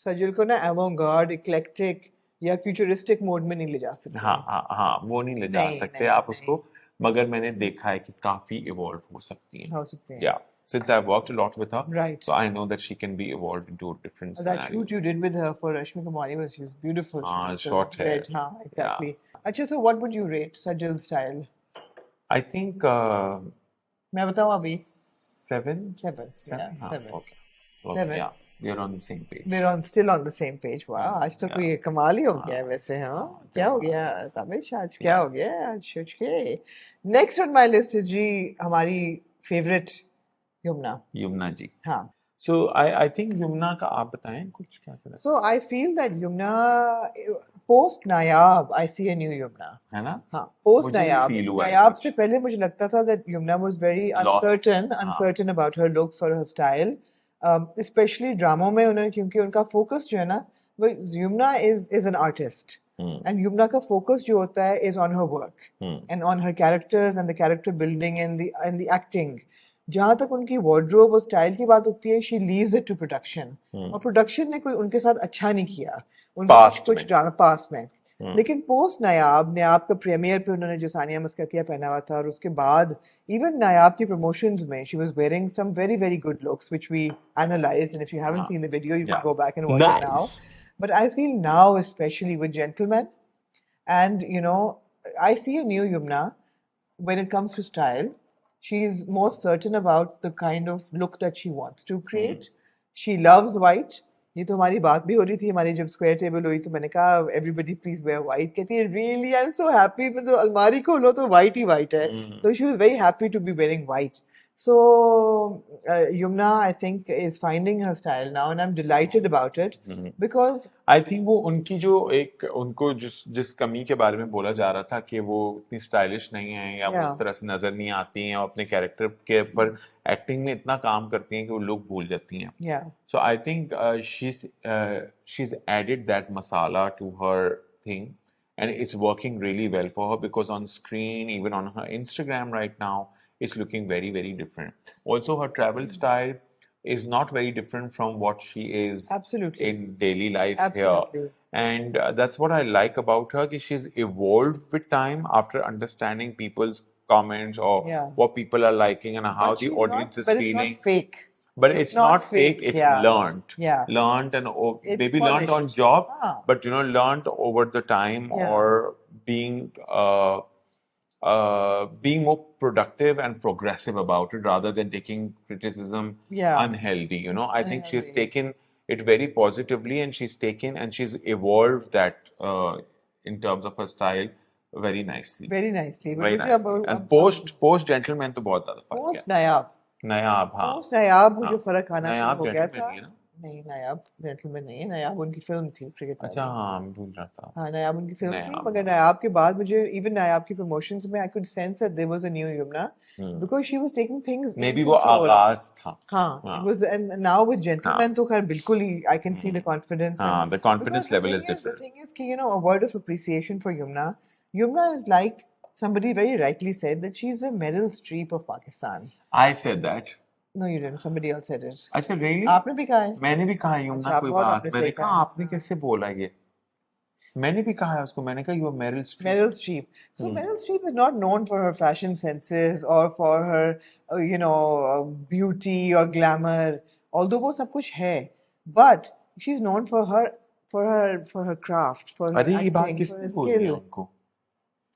S1: सजल को ना एवोंगार्ड, इक्लेक्टिक या फ्यूचरिस्टिक मोड में नहीं ले जा सकते
S2: हाँ
S1: हैं।
S2: हाँ हाँ वो नहीं ले जा
S1: नहीं
S2: सकते
S1: नहीं
S2: आप
S1: नहीं,
S2: उसको मगर मैंने देखा है कि काफी इवॉल्व हो सकती हैं
S1: हो सकते हैं,
S2: yeah since I've worked a lot with her
S1: right.
S2: so I know that she can be evolved into different
S1: that shoot you
S2: scenarios
S1: did with her for Rashmi Kumari was just beautiful, she
S2: हाँ
S1: was
S2: short hair
S1: red, हाँ
S2: yeah
S1: exactly. अच्छा so what would you rate Sajal style?
S2: I think
S1: मैं बताऊं अभी?
S2: 7
S1: 7, या
S2: 7 हाँ
S1: 7,
S2: okay okay
S1: 7,
S2: yeah we are on the same page
S1: we're on still on the same page। वाह, आज तो
S2: yeah
S1: कोई कमाल ही हो गया है
S2: हाँ
S1: वैसे। हाँ
S2: हाँ
S1: क्या हो
S2: कमाल
S1: गया
S2: है
S1: तमिश, आज क्या हो
S2: yes
S1: गया आज के? नेक्स्ट ऑन माय लिस्ट जी हमारी फेवरेट यमुना।
S2: यमुना जी
S1: हाँ,
S2: so I think यमुना का आप बताएं कुछ क्या कर
S1: so I feel that Yumna, post Nayab, I see a new Yumna.
S2: है ना
S1: हाँ, post
S2: मुझे भी
S1: Nayab,
S2: फील हुआ है
S1: Nayab
S2: कुछ
S1: से पहले मुझे लगता था that Yumna was very
S2: lost हाँ
S1: uncertain about her looks or her style, especially ड्रामों में उन्होंने, क्योंकि उनका फोकस जो है ना, वो Yumna is an artist,
S2: hmm
S1: and Yumna का फोकस जो होता है is on her work
S2: hmm
S1: and on her characters and the character building and the acting. जहाँ तक उनकी वार्डरोब और स्टाइल की बात होती है, she leaves it to production, और प्रोडक्शन ने कोई उनके साथ अच्छा नहीं किया, उनके साथ
S2: पास्ट
S1: कुछ
S2: में
S1: ड्रामा पास में। लेकिन पोस्ट नायाब का प्रीमियर पे उन्होंने जो सानिया मस्कतिया पहना हुआ था, और उसके बाद इवन नायाब की प्रमोशंस में she was wearing some very very good looks which we analyzed, and if you haven't
S2: हाँ
S1: seen the video you can
S2: yeah
S1: go back and watch it now.
S2: nice
S1: but I feel now specially with gentleman, and you know, I see a new Yumna when it comes to style. She's more certain about the kind of look that she wants to create. She loves white. ये तो हमारी बात भी हो रही थी, हमारी जब स्क्वायर टेबल हुई तो मैंने कहा एवरीबडी प्लीज वेयर व्हाइट, कहती है really I am so happy, मतलब अलमारी खोलो तो व्हाइट ही व्हाइट है, तो she was very happy to be wearing white. So Yumna, I think, is finding her style now, and I'm delighted about it because
S2: I think वो उनकी जो एक उनको जिस कमी के बारे में बोला जा रहा था कि वो इतनी स्टाइलिश नहीं है या वो
S1: yeah,
S2: इस तरह से नजर नहीं आती हैं और अपने कैरेक्टर के ऊपर एक्टिंग में इतना काम करती हैं कि वो लोग भूल जाती हैं
S1: yeah,
S2: so I think she's added that masala to her thing and it's working really well for her because on screen even on her Instagram right now it's looking very very different also her travel style is not very different from what she is
S1: absolutely,
S2: in daily life here
S1: absolutely,
S2: and that's what I like about her कि she's evolved with time after understanding people's comments or
S1: yeah.
S2: what people are liking and how
S1: But
S2: the
S1: she's not,
S2: audience is
S1: but it's
S2: feeling
S1: not fake.
S2: but
S1: It's
S2: it's
S1: not
S2: not fake,
S1: fake,
S2: it's
S1: yeah,
S2: learned.
S1: yeah.
S2: Learned and
S1: It's
S2: maybe learned on
S1: polished.
S2: job,
S1: Ah,
S2: but you know, learned over the time
S1: yeah,
S2: or being more productive and progressive about it rather than taking criticism
S1: yeah,
S2: unhealthy. You know, I think she's
S1: unhealthy.
S2: taken it very positively and she's taken and she's evolved that in terms of her style very nicely.
S1: Very nicely. But
S2: Very
S1: मुझे
S2: nicely. And post gentleman तो बहुत ज़्यादा फर्क है.
S1: post नायाब,
S2: नायाब हाँ
S1: post नायाब मुझे
S2: हाँ
S1: फर्क आना शुरू
S2: नायाब
S1: हो गया
S2: जेंटलमैन
S1: था।
S2: नहीं है ना
S1: नहीं, नायाब जेंटलमैन नहीं है, नायाब उनकी फिल्म थी क्रिकेट
S2: अच्छा
S1: वाली।
S2: हाँ मैं भूल रहा था
S1: हाँ, नायाब उनकी फिल्म थी,
S2: नायाब
S1: मगर
S2: हाँ
S1: नायाब के बाद मुझे इवन नायाब की प्रमोशंस में I could sense that there was a new Yumna because she was taking things
S2: मे
S1: इन
S2: बी वो
S1: कंट्रोल।
S2: आगाज था
S1: हाँ,
S2: हाँ
S1: it was, and now with
S2: हाँ
S1: gentlemen तो खैर बिल्कुल ही I can see the
S2: hmm,
S1: confidence, and
S2: हाँ the
S1: because
S2: confidence level is
S1: the
S2: different
S1: thing is कि you know, a word of appreciation for Yumna. Yumna is like, somebody very rightly said that she's a Meryl Streep of Pakistan.
S2: I said that
S1: No, you didn't. Somebody else said it.
S2: अच्छा really
S1: आपने भी कहा है।
S2: मैंने भी कहा यमुना
S1: अच्छा,
S2: कोई
S1: बहुत
S2: बात
S1: आपने
S2: मैंने
S1: सही
S2: कहा
S1: कहा है।
S2: आपने कैसे बोला ये मैंने भी कहा है उसको मैंने कहा you are Meryl Streep
S1: Meryl Streep. So Meryl Streep is not known for her fashion senses or for her, beauty or glamour although वो सब कुछ है, but she's known for her craft, for her
S2: अरे ये बात
S1: acting, for
S2: किसने
S1: her
S2: बोल दिया
S1: skill.
S2: उनको?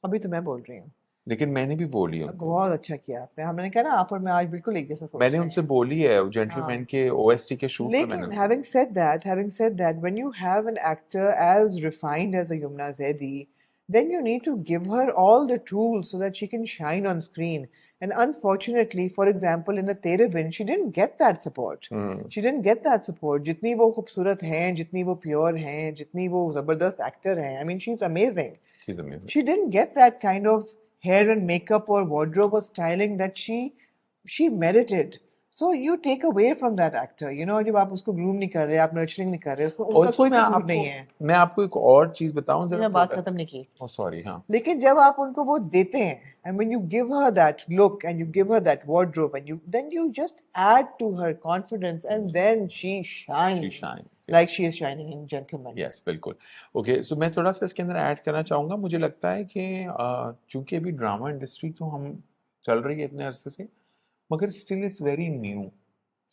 S1: अभी तो मैं बोल रही हूँ.
S2: लेकिन मैंने भी बोली है उनको,
S1: बहुत अच्छा किया आपने. हमने कहा ना आप और मैं आज बिल्कुल एक जैसा सोच
S2: मैंने
S1: रहे
S2: उनसे
S1: हैं.
S2: बोली है
S1: हाँ.
S2: जेंटलमैन के OST के शूट पे मैंने
S1: लेकिन
S2: उनसे
S1: having said that, when you have an actor as refined as a Yumna Zaidi, then you need to give her all the tools so that she can shine on screen. And unfortunately, for example, in the Tere Bin, she didn't get that support. She didn't get that support. जितनी वो खूबसूरत हैं, जितनी वो pure हैं, जितनी वो जबरदस्त एक्टर हैं. I mean, she's amazing.
S2: She's amazing.
S1: She didn't get that kind of hair and makeup or wardrobe or styling that she merited. So you take away from that actor, you know, जब आप उसको groom नहीं कर रहे, आप nurturing नहीं कर रहे, उसको उनका
S2: Also
S1: कोई कसूर नहीं है.
S2: मैं आपको एक और चीज बताऊं
S1: नहीं,
S2: जरा
S1: मैं बात खत्म नहीं की.
S2: सॉरी हाँ
S1: लेकिन जब आप उनको वो देते हैं, and when you give her that look and you give her that wardrobe and then you just add to her confidence and then she shines
S2: shines,
S1: like she is shining in Gentleman.
S2: Yes बिल्कुल. Okay so मैं थोड़ा सा इसके अंदर add करना चाहूंगा. मुझे लगता है कि चूंकि अभी ड्रामा इंडस्ट्री तो हम चल रही है इतने अरसे से, मगर still it's very new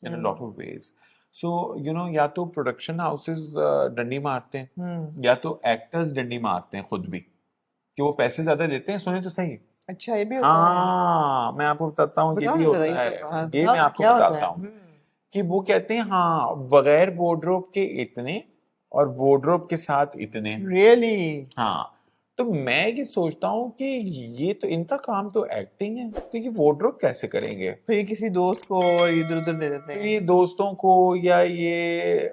S2: in a lot of ways. So, you know, या तो प्रोडक्शन हाउसेस डंडी मारते हैं या तो एक्टर्स डंडी मारते हैं खुद भी कि वो पैसे ज्यादा देते हैं. सुने तो सही.
S1: अच्छा ये भी होता है.
S2: हाँ मैं आपको बताता हूँ ये
S1: बताओ
S2: भी
S1: ना जरा
S2: होता
S1: ये
S2: है.
S1: सब. हाँ,
S2: ये
S1: बताओ
S2: मैं
S1: ना
S2: आपको
S1: क्या होता
S2: बताता
S1: है.
S2: हूँ कि वो कहते हैं हाँ बगैर वार्डरोब के इतने और वार्डरोब के साथ इतने.
S1: Really?
S2: हाँ तो मैं ये सोचता हूँ कि ये तो इनका काम तो एक्टिंग है, तो ये वार्डरोब कैसे करेंगे?
S1: फिर ये किसी दोस्त को इधर उधर दे देते
S2: तो
S1: हैं.
S2: ये दोस्तों को या ये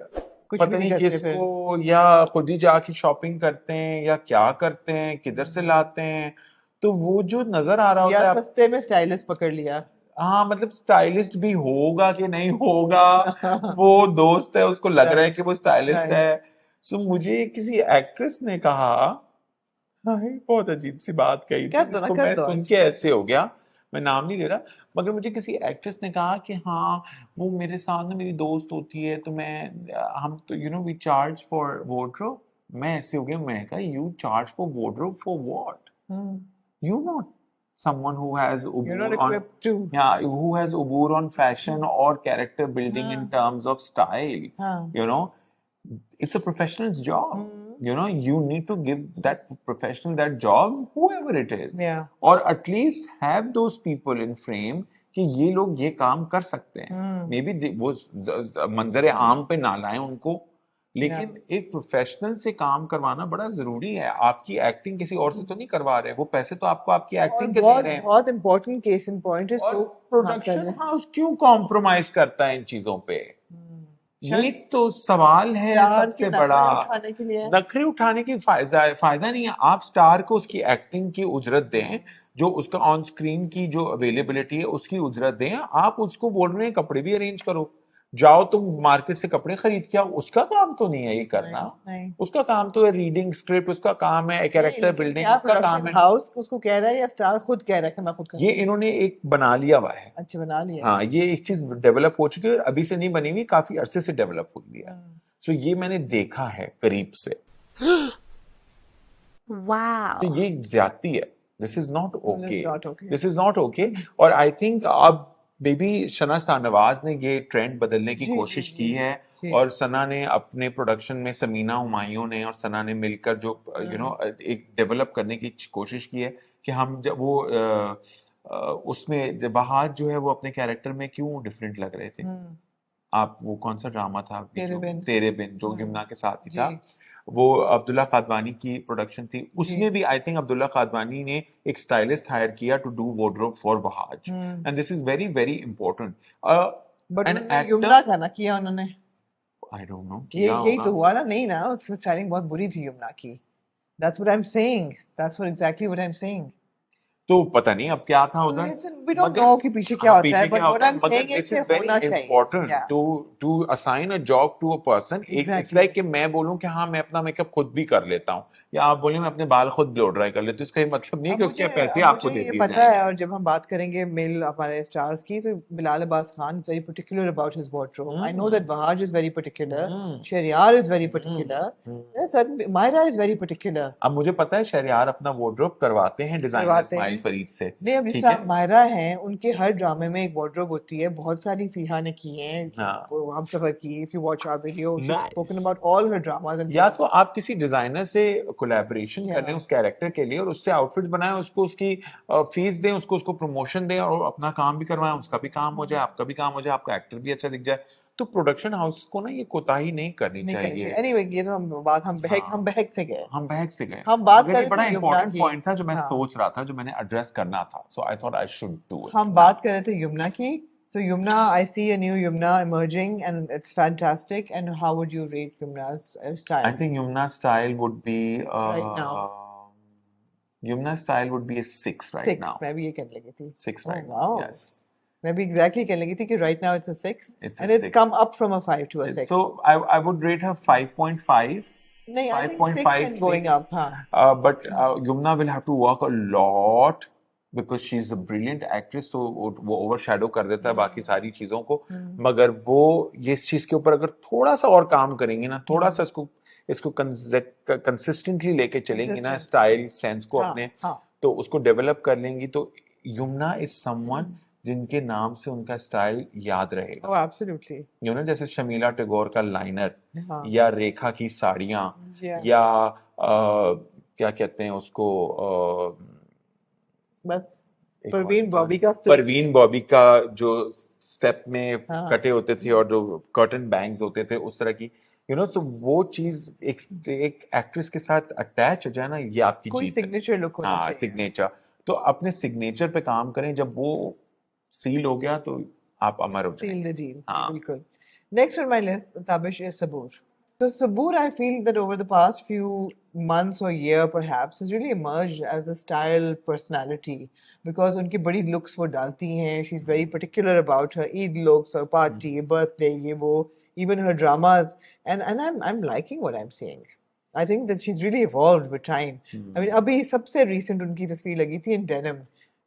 S1: कुछ
S2: पता
S1: भी नहीं
S2: नहीं
S1: करते फिर.
S2: किसको या खुद ही जाके शॉपिंग करते हैं या क्या करते हैं, किधर से लाते हैं. तो वो जो नजर आ रहा होता
S1: या
S2: है
S1: सस्ते में स्टाइलिस्ट पकड़ लिया.
S2: हाँ मतलब स्टाइलिस्ट भी होगा कि नहीं होगा, वो दोस्त है उसको लग रहा है
S1: Right,
S2: कि वो स्टाइलिस्ट
S1: right.
S2: है. सो मुझे किसी एक्ट्रेस ने कहा, हाँ बहुत अजीब सी बात कही थी
S1: कर दो ना,
S2: जिसको
S1: कर
S2: मैं
S1: दो
S2: सुन
S1: आज.
S2: के ऐसे हो गया. मैं नाम नहीं ले रहा, मगर मुझे किसी एक्ट्रेस ने कहा कि हाँ वो मेरे सामने मेरी दोस्त होती है तो मैं हम तो you know we charge for wardrobe. मैं ऐसे हो गया, मैं कहा you charge for wardrobe for what?
S1: Hmm.
S2: You not someone who has
S1: You're not
S2: ubur on
S1: equipped to.
S2: who has ubur on fashion or character building in
S1: हाँ.
S2: terms of style.
S1: हाँ.
S2: You know, it's a professional's job. You know, you need to give that professional that job, whoever it is.
S1: Yeah.
S2: Or at least have those people in frame कि ये लोग ये काम कर सकते हैं. May be वो मंजर आम पे ना लाएं उनको, लेकिन एक प्रोफेशनल से काम करवाना बड़ा जरूरी है. आपकी एक्टिंग किसी और से तो नहीं करवा रहे, वो पैसे तो आपको आपकी
S1: और
S2: एक्टिंग के दे
S1: बहुत
S2: रहे हैं.
S1: बहुत इम्पोर्टेंट केस इन पॉइंट है.
S2: और प्रोडक्शन हाउस क्यों कॉम्प्रोमाइज करता है इन चीजों पे? ये तो सवाल है
S1: स्टार
S2: सबसे
S1: के
S2: बड़ा.
S1: नखरे उठाने के लिए.
S2: नखरे उठाने की फायदा नहीं है. आप स्टार को उसकी एक्टिंग की उजरत दें, जो उसका ऑन स्क्रीन की जो अवेलेबिलिटी है उसकी उजरत दें. आप उसको बोल रहे हैं कपड़े भी अरेंज करो, जाओ तुम मार्केट से कपड़े खरीद के आओ. उसका काम तो नहीं है ये करना.
S1: नहीं.
S2: उसका काम तो है रीडिंग स्क्रिप्ट, उसका काम है कैरेक्टर बिल्डिंग,
S1: क्या
S2: उसका काम
S1: प्रोडक्शन
S2: है.
S1: हाउस उसको कह रहा है या स्टार खुद कह रहा है कि मैं खुद
S2: ये इन्होंने एक बना लिया हुआ है.
S1: अच्छा बना लिया.
S2: हाँ ये एक चीज डेवलप हो चुकी है, अभी से नहीं बनी हुई, काफी अरसे से डेवलप हुई है. सो ये मैंने देखा है करीब से.
S4: Wow.
S2: तो ये ज्यादती है. This is not
S1: It's
S2: okay.
S1: not okay.
S2: This is not okay. और आई थिंक अब बेबी सना शाहनवाज ने ये ट्रेंड बदलने की
S1: जी,
S2: कोशिश
S1: जी,
S2: की
S1: जी,
S2: है.
S1: जी.
S2: और सना ने अपने प्रोडक्शन में समीना हुमायूं ने और सना ने मिलकर जो यू नो एक डेवलप करने की कोशिश की है कि हम जब वो उसमें बहार जो है वो अपने कैरेक्टर में क्यों डिफरेंट लग रहे थे. आप वो कौन सा ड्रामा था अभी
S1: तेरे
S2: जो
S1: बिन.
S2: तेरे बिन जो यमुना के साथ ही
S1: जी.
S2: था, वो अब्दुल्ला कादवानी की प्रोडक्शन थी. उसमें भी आई थिंक अब्दुल्ला कादवानी ने एक स्टाइलिस्ट हायर किया to do wardrobe for Bahaj. And this is very very important.
S1: But
S2: an
S1: उन्होंने
S2: एक्टर
S1: युमना का ना किया उन्होंने.
S2: आई डोंट नो
S1: ये
S2: किया
S1: यही तो
S2: होगा.
S1: हुआ ना. नहीं ना, उसकी स्टाइलिंग बहुत बुरी थी युमना की. That's what I'm saying. That's what exactly what I'm saying.
S2: तो पता नहीं अब क्या था उधर.
S1: We don't
S2: मगर
S1: know कि पीछे क्या
S2: हाँ
S1: होता है.
S2: पीछे
S1: But
S2: क्या
S1: what
S2: होता है,
S1: I'm
S2: मगर
S1: saying is
S2: दिस
S1: कि
S2: इज वेरी
S1: होना चाहिए.
S2: Important
S1: Yeah.
S2: To assign a job to a person. It's
S1: Exactly.
S2: Like कि मैं बोलूं कि हाँ मैं अपना मेकअप खुद भी कर लेता हूँ, या आप बोले मैं अपने बाल खुद ब्लो ड्राई कर लेता हूँ. इसका ये मतलब नहीं है कि उसके पैसे आपको दे
S1: मुझे ये
S2: दिए
S1: पता है.
S2: जाएंगे.
S1: और जब हम बात करेंगे मेल हमारे स्टार्स की, तो Bilal Abbas Khan is very particular about his wardrobe. I know that Bahaj is very particular. Shahriyar is very particular. There's certain Myra is very particular.
S2: अब मुझे पता है शहरयार अपना वार्डरोब करवाते हैं डिजाइनर
S1: करवाते
S2: स्माइल इस्माइल फरीद से,
S1: नहीं, अब
S2: ठीक
S1: जिसका
S2: है।
S1: मायरा है उनके हर ड्रामे में एक वार्डरोब होती है, बहुत सारी फीहा ने की हैं,
S2: हाँ
S1: वो हम सफर की, if you watch our video she spoken
S2: nice.
S1: About all her dramas and
S2: या तो आप किसी डिजाइनर से कोलैबोरेशन कर लें
S1: या
S2: उस कैरेक्टर के लिए और उससे आउटफिट बनाएं, उसको उसकी फीस दें, उसको उसको प्रमोशन दें और अपना काम भी करवाएं, उसका भी काम हो जाए, आपका भी काम हो जाए, आपका एक्टर भी अच्छा दिख जाए। तो प्रोडक्शन हाउस को ना ये कोताही नहीं करनी
S1: नहीं करेंगे।
S2: चाहिए।
S1: एनीवे ये तो हम
S2: हाँ
S1: बहक से गए,
S2: हम बहक से गए,
S1: हम बात
S2: मगर
S1: कर
S2: ये
S1: रहे
S2: बड़ा
S1: थे यमुना
S2: इंपॉर्टेंट
S1: की।
S2: पॉइंट था जो मैं
S1: हाँ,
S2: सोच रहा था, जो मैंने एड्रेस करना था, so I thought I should do it
S1: हम बात कर रहे थे यमुना की। So Yumna, I see a new Yumna emerging and it's fantastic. And how would you rate Yumna's
S2: I
S1: style
S2: think Yumna's style would be
S1: right now?
S2: Yumna's style would be a 6 right
S1: 6,
S2: now.
S1: मैं भी ये कहने लगी थी।
S2: 6
S1: Oh
S2: right now.
S1: wow.
S2: Yes.
S1: मैं भी exactly कहने लगी थी कि right now it's a 6
S2: It's a
S1: and it's
S2: 6.
S1: come up from a 5 to a 6.
S2: So I would rate her 5.5.
S1: नहीं, I think 6
S2: 5.5
S1: and going
S2: maybe.
S1: up, हाँ.
S2: But Yumna will have to work a lot because she's a brilliant actress, so वो overshadow कर देता है बाकी सारी चीजों को। मगर वो ये इस चीज के ऊपर अगर थोड़ा सा और काम करेंगी ना, थोड़ा सा इसको कंसिस्टेंटली लेके चलेंगी ना,
S1: Consistent.
S2: स्टाइल सेंस को
S1: हाँ,
S2: अपने,
S1: हाँ.
S2: तो उसको डेवलप कर लेंगी, तो युमना इज समवन जिनके नाम से उनका स्टाइल याद रहेगा।
S1: Oh, absolutely.
S2: यू नो, जैसे शमीला टैगोर का लाइनर,
S1: हाँ.
S2: या रेखा की साड़ियाँ,
S1: Yeah.
S2: या क्या कहते हैं उसको,
S1: बस
S2: एक और
S1: परवीन
S2: बता
S1: बॉबी
S2: दो।
S1: का flip.
S2: परवीन बॉबी का जो स्टेप में
S1: हाँ.
S2: कटे होते थे और जो कर्टन बैंग्स होते थे उस तरह की, यू नो, तो वो चीज एक एक्ट्रेस के साथ अटैच हो जाए ना, ये आपकी
S1: कोई
S2: जीत है।
S1: सिग्नेचर लुक होना
S2: हाँ
S1: चाहिए।
S2: सिग्नेचर, तो अपने सिग्नेचर पे काम करें, जब वो सील हो गया तो आप अमर हो
S1: Seal
S2: जाएंगे।
S1: the deal.
S2: हाँ
S1: बिल्कुल. Next on my list, Tabish, is Sabur. So Sabur, I feel that over the past few months or year perhaps has really emerged as a style personality because उनकी बड़ी looks वो डालती हैं. She's very particular about her Eid looks, her party, birthday, ये वो, even her dramas, and I'm liking what I'm seeing. I think that she's really evolved with time. I mean, अभी सबसे recent उनकी तस्वीर लगी थी in denim,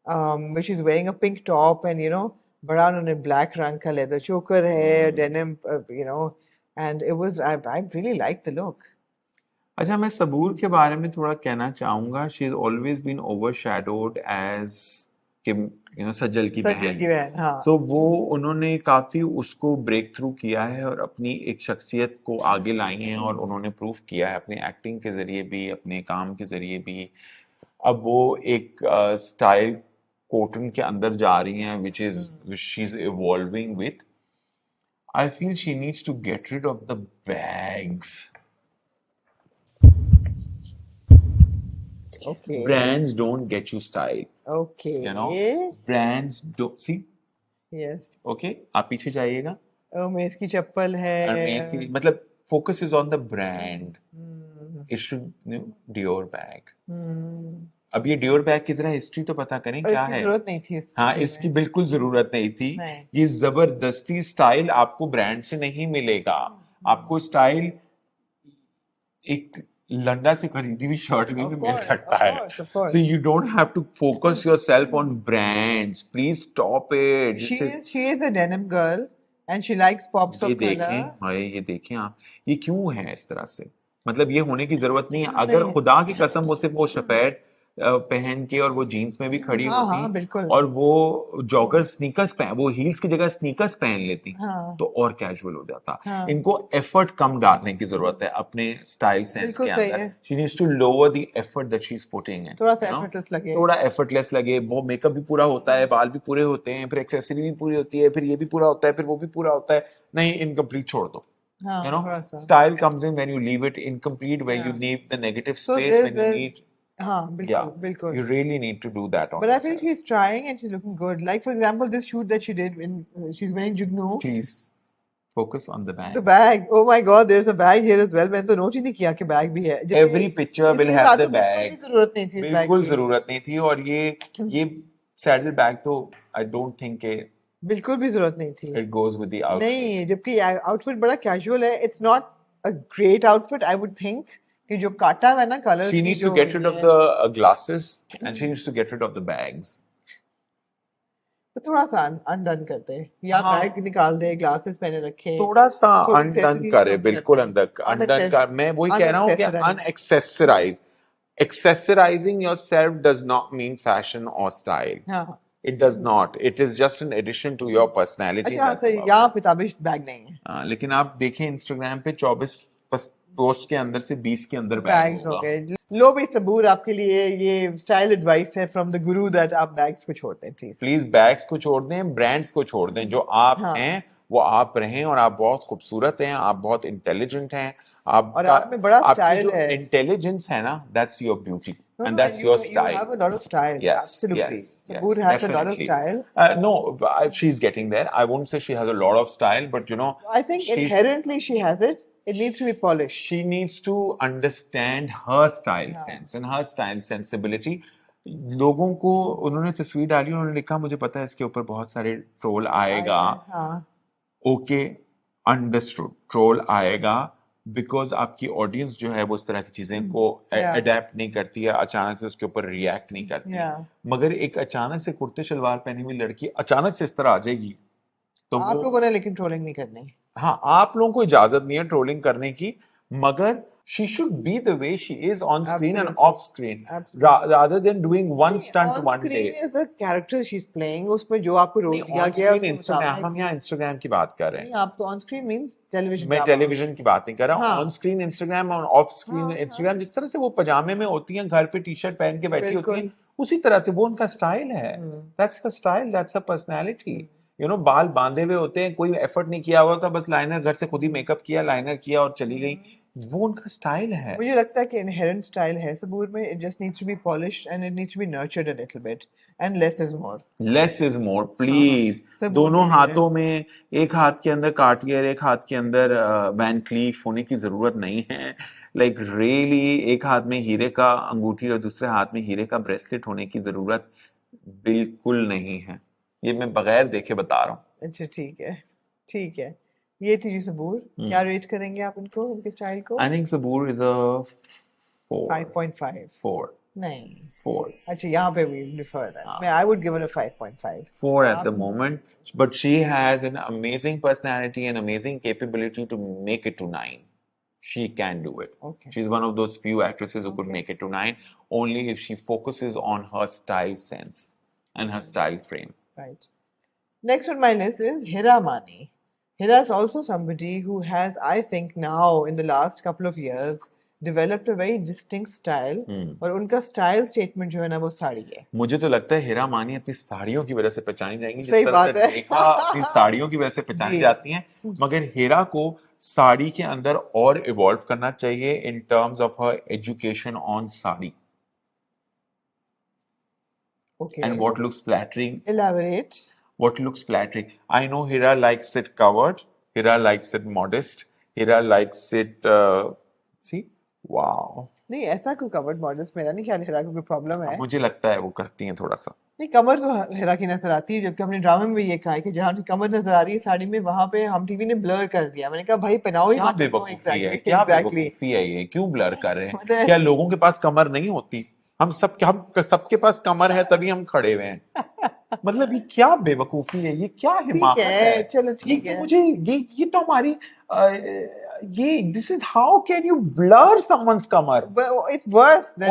S1: where she's wearing a pink top and you know बड़ा उन्होंने black रंग का leather choker है, denim, you know, and it was I really liked the look.
S2: अच्छा, मैं सबूर के बारे में थोड़ा कहना चाहूंगा। She is always been overshadowed as Kim, you know, Sajal की
S1: सज्जल
S2: बहन।
S1: की बहन, हाँ.
S2: तो वो उन्होंने काफी उसको ब्रेक थ्रू किया है और अपनी एक शख्सियत को आगे लाई हैं, और उन्होंने प्रूव किया है अपने एक्टिंग के जरिए भी, अपने काम के जरिए भी। अब वो एक स्टाइल कोटन के अंदर जा रही हैं, which she's evolving with. I feel she needs to get rid of the bags.
S1: Okay.
S2: Brands don't get you style,
S1: Okay.
S2: you know. Brands don't see.
S1: Yes.
S2: Okay, आप पीछे जाइएगा।
S1: मेज की चप्पल है.
S2: Hermes की, मतलब focus is on the brand.
S1: Hmm.
S2: It should, you know, Dior bag.
S1: Hmm.
S2: अब ये Dior bag की जरा हिस्ट्री तो पता करें
S1: और
S2: क्या
S1: इसकी
S2: है।
S1: जरूरत नहीं थी इस
S2: हाँ,
S1: फिल्म
S2: इसकी
S1: में.
S2: बिल्कुल जरूरत नहीं थी।
S1: नहीं.
S2: ये जबरदस्ती स्टाइल आपको ब्रांड से नहीं मिलेगा, आपको स्टाइल एक लंडा से खरीदी हुई शर्ट में
S1: Of
S2: भी मिल
S1: course,
S2: सकता
S1: of
S2: है।
S1: course, of course.
S2: So you don't have to focus yourself on brands. Please stop it. This is
S1: She is a denim girl and she likes pops
S2: ये
S1: of color.
S2: देखें, हाय ये देखें आप, ये क्यों है इस तरह से? मतलब ये होने की जरूरत नहीं है। अगर
S1: नहीं.
S2: खुदा की कसम वो सिर्फ वो सफेद पहन के और वो जीन्स में भी खड़ी
S1: हाँ, हाँ,
S2: होती
S1: बिल्कुल.
S2: और वो जॉगर स्नीकर्स पहन, वो हील्स की जगह स्नीकर्स पहन लेती,
S1: हाँ.
S2: तो और कैजुअल हो जाता।
S1: हाँ.
S2: इनको एफर्ट कम डालने की जरूरत है अपने स्टाइल सेंस
S1: बिल्कुल
S2: के
S1: सही
S2: अंदर।
S1: है.
S2: She needs to lower the effort that she is putting in,
S1: थोड़ा सा
S2: यू नो,
S1: effortless लगे.
S2: थोड़ा एफर्टलेस लगे। वो मेकअप भी पूरा होता है, बाल भी पूरे होते हैं, फिर एक्सेसरी भी पूरी होती है, फिर ये भी पूरा होता है, फिर वो भी पूरा होता है। नहीं, इनकम्प्लीट छोड़ दो।
S1: हाँ,
S2: You know,
S1: थोड़ा सा.
S2: style comes in when you leave it incomplete, when you
S1: Yeah.
S2: leave the negative
S1: So
S2: space, when you
S1: there's
S2: need,
S1: हाँ,
S2: yeah,
S1: बिल्कुल, बिल्कुल.
S2: you really need to do that on
S1: But I feel
S2: yourself.
S1: she's trying and she's looking good. Like for example, this shoot that she did when she's wearing Jugnu.
S2: Please focus on the
S1: The
S2: bag.
S1: bag. Oh my God, there's a bag here as well. मैंने तो note ही नहीं किया कि bag भी है. जबकि
S2: Every picture will
S1: इसके
S2: have
S1: साथ
S2: the
S1: तो बिल्कुल भी
S2: bag.
S1: जरूरत नहीं थी इस बैग
S2: बिल्कुल
S1: की.
S2: जरूरत नहीं थी, और ये सैडल बैग तो I don't think
S1: बिल्कुल भी जरूरत नहीं थी.
S2: it goes with the outfit.
S1: नहीं, जबकि आउटफिट बड़ा कैजुअल है. It's not a great outfit, I would think. कि जो काटा हुआ है ना कलर्स
S2: She
S1: की
S2: needs
S1: जो
S2: to get rid
S1: ये
S2: of the glasses and she needs to get rid of the bags.
S1: तो थोड़ा सा अनडन करते हैं, या
S2: हाँ,
S1: बैग निकाल दे, ग्लासेस पहने रखे,
S2: थोड़ा सा
S1: थोड़ी
S2: अनडन
S1: एक्सेसरीज
S2: करे,
S1: कम
S2: बिल्कुल
S1: करते हैं.
S2: अनडन कर। मैं वही कह रहा हूँ कि
S1: अनएक्सेसराइज.
S2: अनएक्सेसराइज, accessorizing yourself does not mean fashion or style.
S1: हाँ
S2: It does not. It is just an addition to your personality.
S1: अच्छा हाँ
S2: That's
S1: सर
S2: about
S1: यहाँ
S2: it.
S1: पे ताबिश बैग नहीं है
S2: लेकिन आप देखें इंस्टाग्राम पे 24 पोस्ट के अंदर से 20 के अंदर बैग
S1: बैग्स हो
S2: होगा.
S1: गए लो भाई सबूर आपके लिए ये स्टाइल एडवाइस है फ्रॉम द गुरु दैट आप बैग्स को छोड़ दें प्लीज
S2: प्लीज बैग्स को छोड़ दें, ब्रांड्स को छोड़ दें. जो आप
S1: हाँ
S2: हैं वो आप रहें, और आप बहुत खूबसूरत हैं, आप बहुत इंटेलिजेंट हैं.
S1: और
S2: आपका
S1: आप में बड़ा
S2: आपकी
S1: स्टाइल
S2: जो
S1: है
S2: इंटेलिजेंस है ना, that's your beauty
S1: No,
S2: and
S1: no,
S2: that's your
S1: you
S2: style.
S1: have a lot of style.
S2: Yes,
S1: Absolutely.
S2: yes,
S1: Sabur
S2: yes,
S1: has a lot of
S2: definitely.
S1: style.
S2: No, she's getting there. I won't say she has a lot of style, but you know,
S1: I think
S2: she's
S1: inherently she has it. It needs to be polished.
S2: she needs to understand her style
S1: हाँ
S2: sense and her style sensibility. लोगों को उन्होंने तस्वीर डाली, उन्होंने लिखा मुझे पता है इसके ऊपर बहुत सारे ट्रोल आएगा.
S1: हाँ
S2: ओके, अंडरस्टूड, ट्रोल आएगा, बिकॉज आपकी ऑडियंस जो है वो इस तरह की चीजें को
S1: Yeah.
S2: अडेप्ट नहीं करती है, अचानक से उसके ऊपर रिएक्ट नहीं करती.
S1: Yeah.
S2: मगर एक अचानक से कुर्ते शलवार पहनी हुई लड़की अचानक से इस तरह आ जाएगी तो
S1: आप
S2: वो,
S1: लोगों ने लेकिन ट्रोलिंग नहीं करनी
S2: हाँ, आप लोगों को इजाजत नहीं है ट्रोलिंग करने की, मगर she should be the way she is on screen and
S1: Absolutely.
S2: off screen, rather than doing one stunt
S1: on
S2: one day.
S1: screen is a character she's playing उसमें जो आपको रोल
S2: नहीं,
S1: दिया
S2: on
S1: गया
S2: screen
S1: उसके
S2: Instagram,
S1: मुताबिक
S2: हम यहाँ इंस्टाग्राम की बात कर रहे हैं.
S1: नहीं आप तो on screen means television
S2: मैं
S1: drama.
S2: टेलीविजन की बात नहीं कर रहा हूँ.
S1: हाँ
S2: ऑन स्क्रीन इंस्टाग्राम और ऑफ स्क्रीन
S1: हाँ
S2: इंस्टाग्राम, जिस तरह से वो पजामे में होती हैं, घर पे टी शर्ट पहन के बैठी होती हैं,
S1: बिल्कुल
S2: उसी तरह से वो उनका स्टाइल है. That's the style, that's the personality. You know, बाल बांधे हुए होते हैं, कोई एफर्ट नहीं किया हुआ था, बस लाइनर घर से खुद ही मेकअप किया, लाइनर किया और चली गई. वो उनका स्टाइल है.
S1: मुझे लगता है कि इनहेरेंट स्टाइल है सबूर में it just needs to be polished and it needs to be nurtured a little bit and less is more
S2: less is more please.
S1: Saboor
S2: दोनों
S1: के लिए
S2: हाथों में, एक हाथ के अंदर कार्टियर, एक हाथ के अंदर वैन क्लीफ होने की जरूरत नहीं है. लाइक रियली एक हाथ में हीरे का अंगूठी और दूसरे हाथ में हीरे का ब्रेसलेट होने की जरूरत बिल्कुल नहीं है. ये मैं बगैर देखे बता रहा हूँ.
S1: अच्छा ठीक है ये थी जी सबूर क्या रेट करेंगे आप इनको इनके स्टाइल को
S2: I think Saboor is a 4.
S1: 5.5
S2: 4.
S1: नहीं
S2: 4.
S1: अच्छा यहाँ पे we defer that मैं I would give it a 5.5
S2: 4 at the
S1: आप
S2: moment, but she has an amazing personality and amazing capability to make it to 9. She can do it.
S1: okay
S2: She's one of those few actresses who could make it to 9, only if she focuses on her style sense and her style frame.
S1: right next on my list is Hira Mani. Hira is also somebody who has I think now in the last couple of years developed a very distinct style और उनका style statement जो है ना वो साड़ी है.
S2: मुझे तो लगता है हिरा मानी अपनी साड़ियों की वजह से पहचानी जाएंगी, जिस
S1: सही
S2: तरह
S1: बात
S2: से
S1: है
S2: रेखा अपनी साड़ियों की वजह से पहचानी
S1: जी
S2: जाती हैं. मगर हिरा को साड़ी के अंदर और इवॉल्व करना चाहिए इन terms of her education on sari
S1: okay
S2: and what looks flattering.
S1: elaborate
S2: What looks flattering. I know Hira likes it covered. Hira likes it modest. Hira likes it. See, wow.
S1: नहीं ऐसा कोई कवर्ड मॉडल्स मेरा नहीं ख्याल हिरा को कोई problem है
S2: मुझे लगता है वो करती हैं थोड़ा सा.
S1: नहीं कमर तो हिरा की नजर आती है जबकि हमने ड्रामे में भी ये कहा है कि जहाँ उनकी कमर नजर आ रही है साड़ी में वहां पे हम टीवी ने ब्लर कर दिया. मैंने कहा भाई पहनाओ ही
S2: क्या
S1: मत उसको
S2: बेवकूफी है,
S1: एग्जैक्टली
S2: क्या
S1: एग्जैक्टली
S2: बेवकूफी है ये, क्यों ब्लर कर रहे हैं?
S1: मतलब
S2: क्या लोगों के पास कमर नहीं होती? हम सबके पास कमर है तभी हम खड़े हुए हैं. मतलब ये क्या बेवकूफी है, ये क्या
S1: ठीक
S2: हिमाकत
S1: है
S2: है?
S1: चलो
S2: ये
S1: ठीक है
S2: मुझे ये तो हमारी ये this is how can you blur someone's Qamar?
S1: It's worse than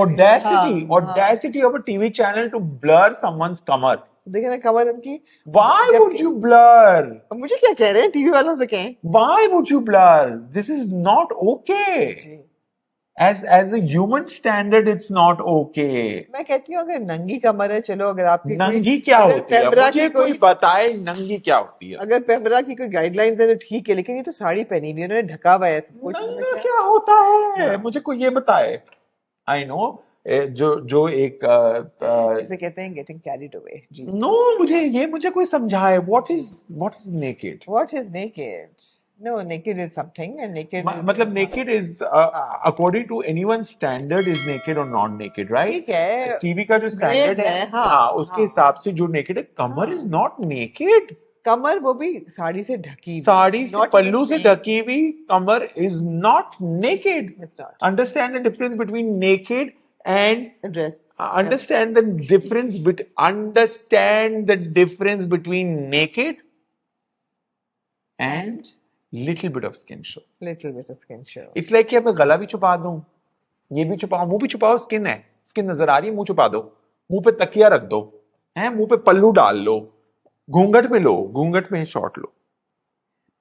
S2: Audacity of a TV channel to blur someone's kamar.
S1: देखिए ना कमर उनकी
S2: Why would
S1: जबकि
S2: you blur?
S1: अब मुझे क्या कह रहे हैं टीवी वालों से कहें
S2: Why would you blur? This is not okay.
S1: Ji
S2: As a human standard, it's not okay.
S1: मैं कहती हूँ अगर नंगी कमर है चलो अगर आपकी कोई
S2: नंगी क्या
S1: अगर
S2: होती है?
S1: पेमरा
S2: मुझे
S1: की
S2: कोई
S1: कोई
S2: बताए नंगी क्या होती है?
S1: अगर पेमरा की कोई गाइडलाइंस है तो ठीक है लेकिन ये तो साड़ी पहनी हुई है उन्होंने ढका हुआ है सब कुछ
S2: नंगा
S1: मतलब
S2: क्या होता है?
S1: हाँ
S2: मुझे कोई ये बताए. I know जो एक
S1: इसे कहते हैं गेटिंग कैरिड अवे जी
S2: नो, मुझे कोई समझाए. What is naked?
S1: What is naked no naked is something and naked
S2: मतलब naked is according to anyone's standard is naked or not naked, right?
S1: ठीक है
S2: टीवी का जो स्टैंडर्ड
S1: ग्रेड
S2: है,
S1: है हाँ
S2: हाँ, उसके
S1: हाँ
S2: हिसाब से जो naked है, कमर
S1: हाँ
S2: is not naked.
S1: कमर वो भी साड़ी से ढकी हुई
S2: साड़ी से
S1: नॉट
S2: पल्लू से
S1: इवन
S2: ढकी हुई कमर is not naked.
S1: It's not
S2: Understand the difference between naked and
S1: dress
S2: understand the difference between naked and little bit of skin show.
S1: Little bit of skin show
S2: It's like कि अब मैं गला भी छुपा दूं ये भी छुपाओ, मुंह भी छुपाओ, स्किन है, स्किन नजर आ रही है, मुंह छुपा दो, मुंह पे तकिया रख दो, है मुंह पे पल्लू डाल लो, घूंघट में लो, घूंघट में शॉट लो।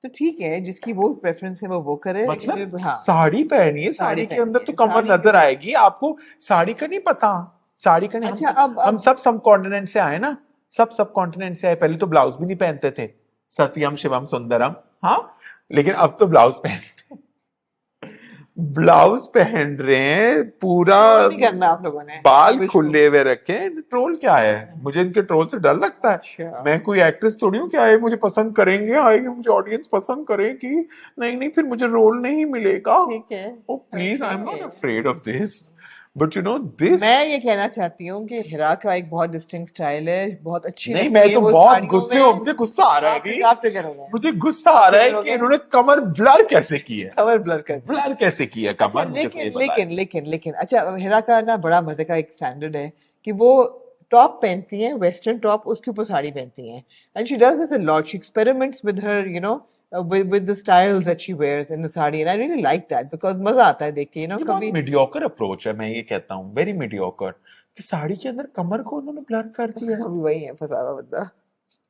S1: तो ठीक है, जिसकी वो प्रेफरेंस है वो करे।
S2: मतलब
S1: हाँ,
S2: साड़ी पहनिए,
S1: साड़ी
S2: साड़ी के
S1: पहननी
S2: अंदर तो
S1: है,
S2: कमर
S1: साड़ी
S2: नजर
S1: से।
S2: आएगी आपको, साड़ी का नहीं पता, साड़ी का नहीं,
S1: अच्छा,
S2: हम
S1: अब
S2: सब कॉन्टिनेंट से आए ना, सब कॉन्टिनेंट से आए, पहले तो ब्लाउज भी नहीं पहनते थे, सत्यम शिवम सुंदरम, हाँ, लेकिन अब तो ब्लाउज पहनते, ब्लाउज पहन रहे हैं पूरा,
S1: ट्रोल नहीं करना आप लोगों ने
S2: बाल
S1: ताबिश को।
S2: खुले हुए रखे, ट्रोल क्या है, मुझे इनके ट्रोल से डर लगता है,
S1: अच्छा,
S2: मैं कोई एक्ट्रेस थोड़ी हूँ क्या, ये मुझे पसंद करेंगे, आएगी मुझे ऑडियंस पसंद करेगी, नहीं नहीं फिर मुझे रोल नहीं मिलेगा,
S1: ठीक है,
S2: oh please I am not
S1: okay.
S2: Afraid of this, but you know this,
S1: मैं ये कहना चाहती हूँ कि हिरा का एक बहुत डिस्टिंक्ट स्टाइल है, बहुत अच्छी
S2: नहीं
S1: लगती
S2: मैं
S1: है
S2: तो
S1: वो
S2: बहुत
S1: साड़ियों
S2: गुस्से हो,
S1: में।
S2: मुझे गुस्सा आ रहा है
S1: आप
S2: अभी,
S1: आप ट्रिगर हो गए,
S2: मुझे गुस्सा
S1: आप
S2: आ रहा है
S1: ट्रिगर हो
S2: कि
S1: गए,
S2: इन्होंने कमर ब्लर कैसे की है,
S1: कमर ब्लर कर दी है।
S2: ब्लर कैसे की है
S1: अच्छा,
S2: कमर, मुझे कोई
S1: लेकिन
S2: बताए।
S1: लेकिन लेकिन लेकिन अच्छा, हिरा का ना बड़ा मजे का एक स्टैंडर्ड है कि वो टॉप पहनती हैं, वेस्टर्न टॉप, उसके ऊपर साड़ी पहनती हैं, and she does this a lot, she experiments with her, you know, with the styles that she wears in the sari, and I really like that because मजा आता है देख के,
S2: ये बहुत
S1: कभी।
S2: मीडियोकर अप्रोच है, मैं ये कहता हूँ वेरी मीडियोकर, कि साड़ी के अंदर कमर को उन्होंने ब्लर कर दिया,
S1: अभी वही है फंसा हुआ बंदा।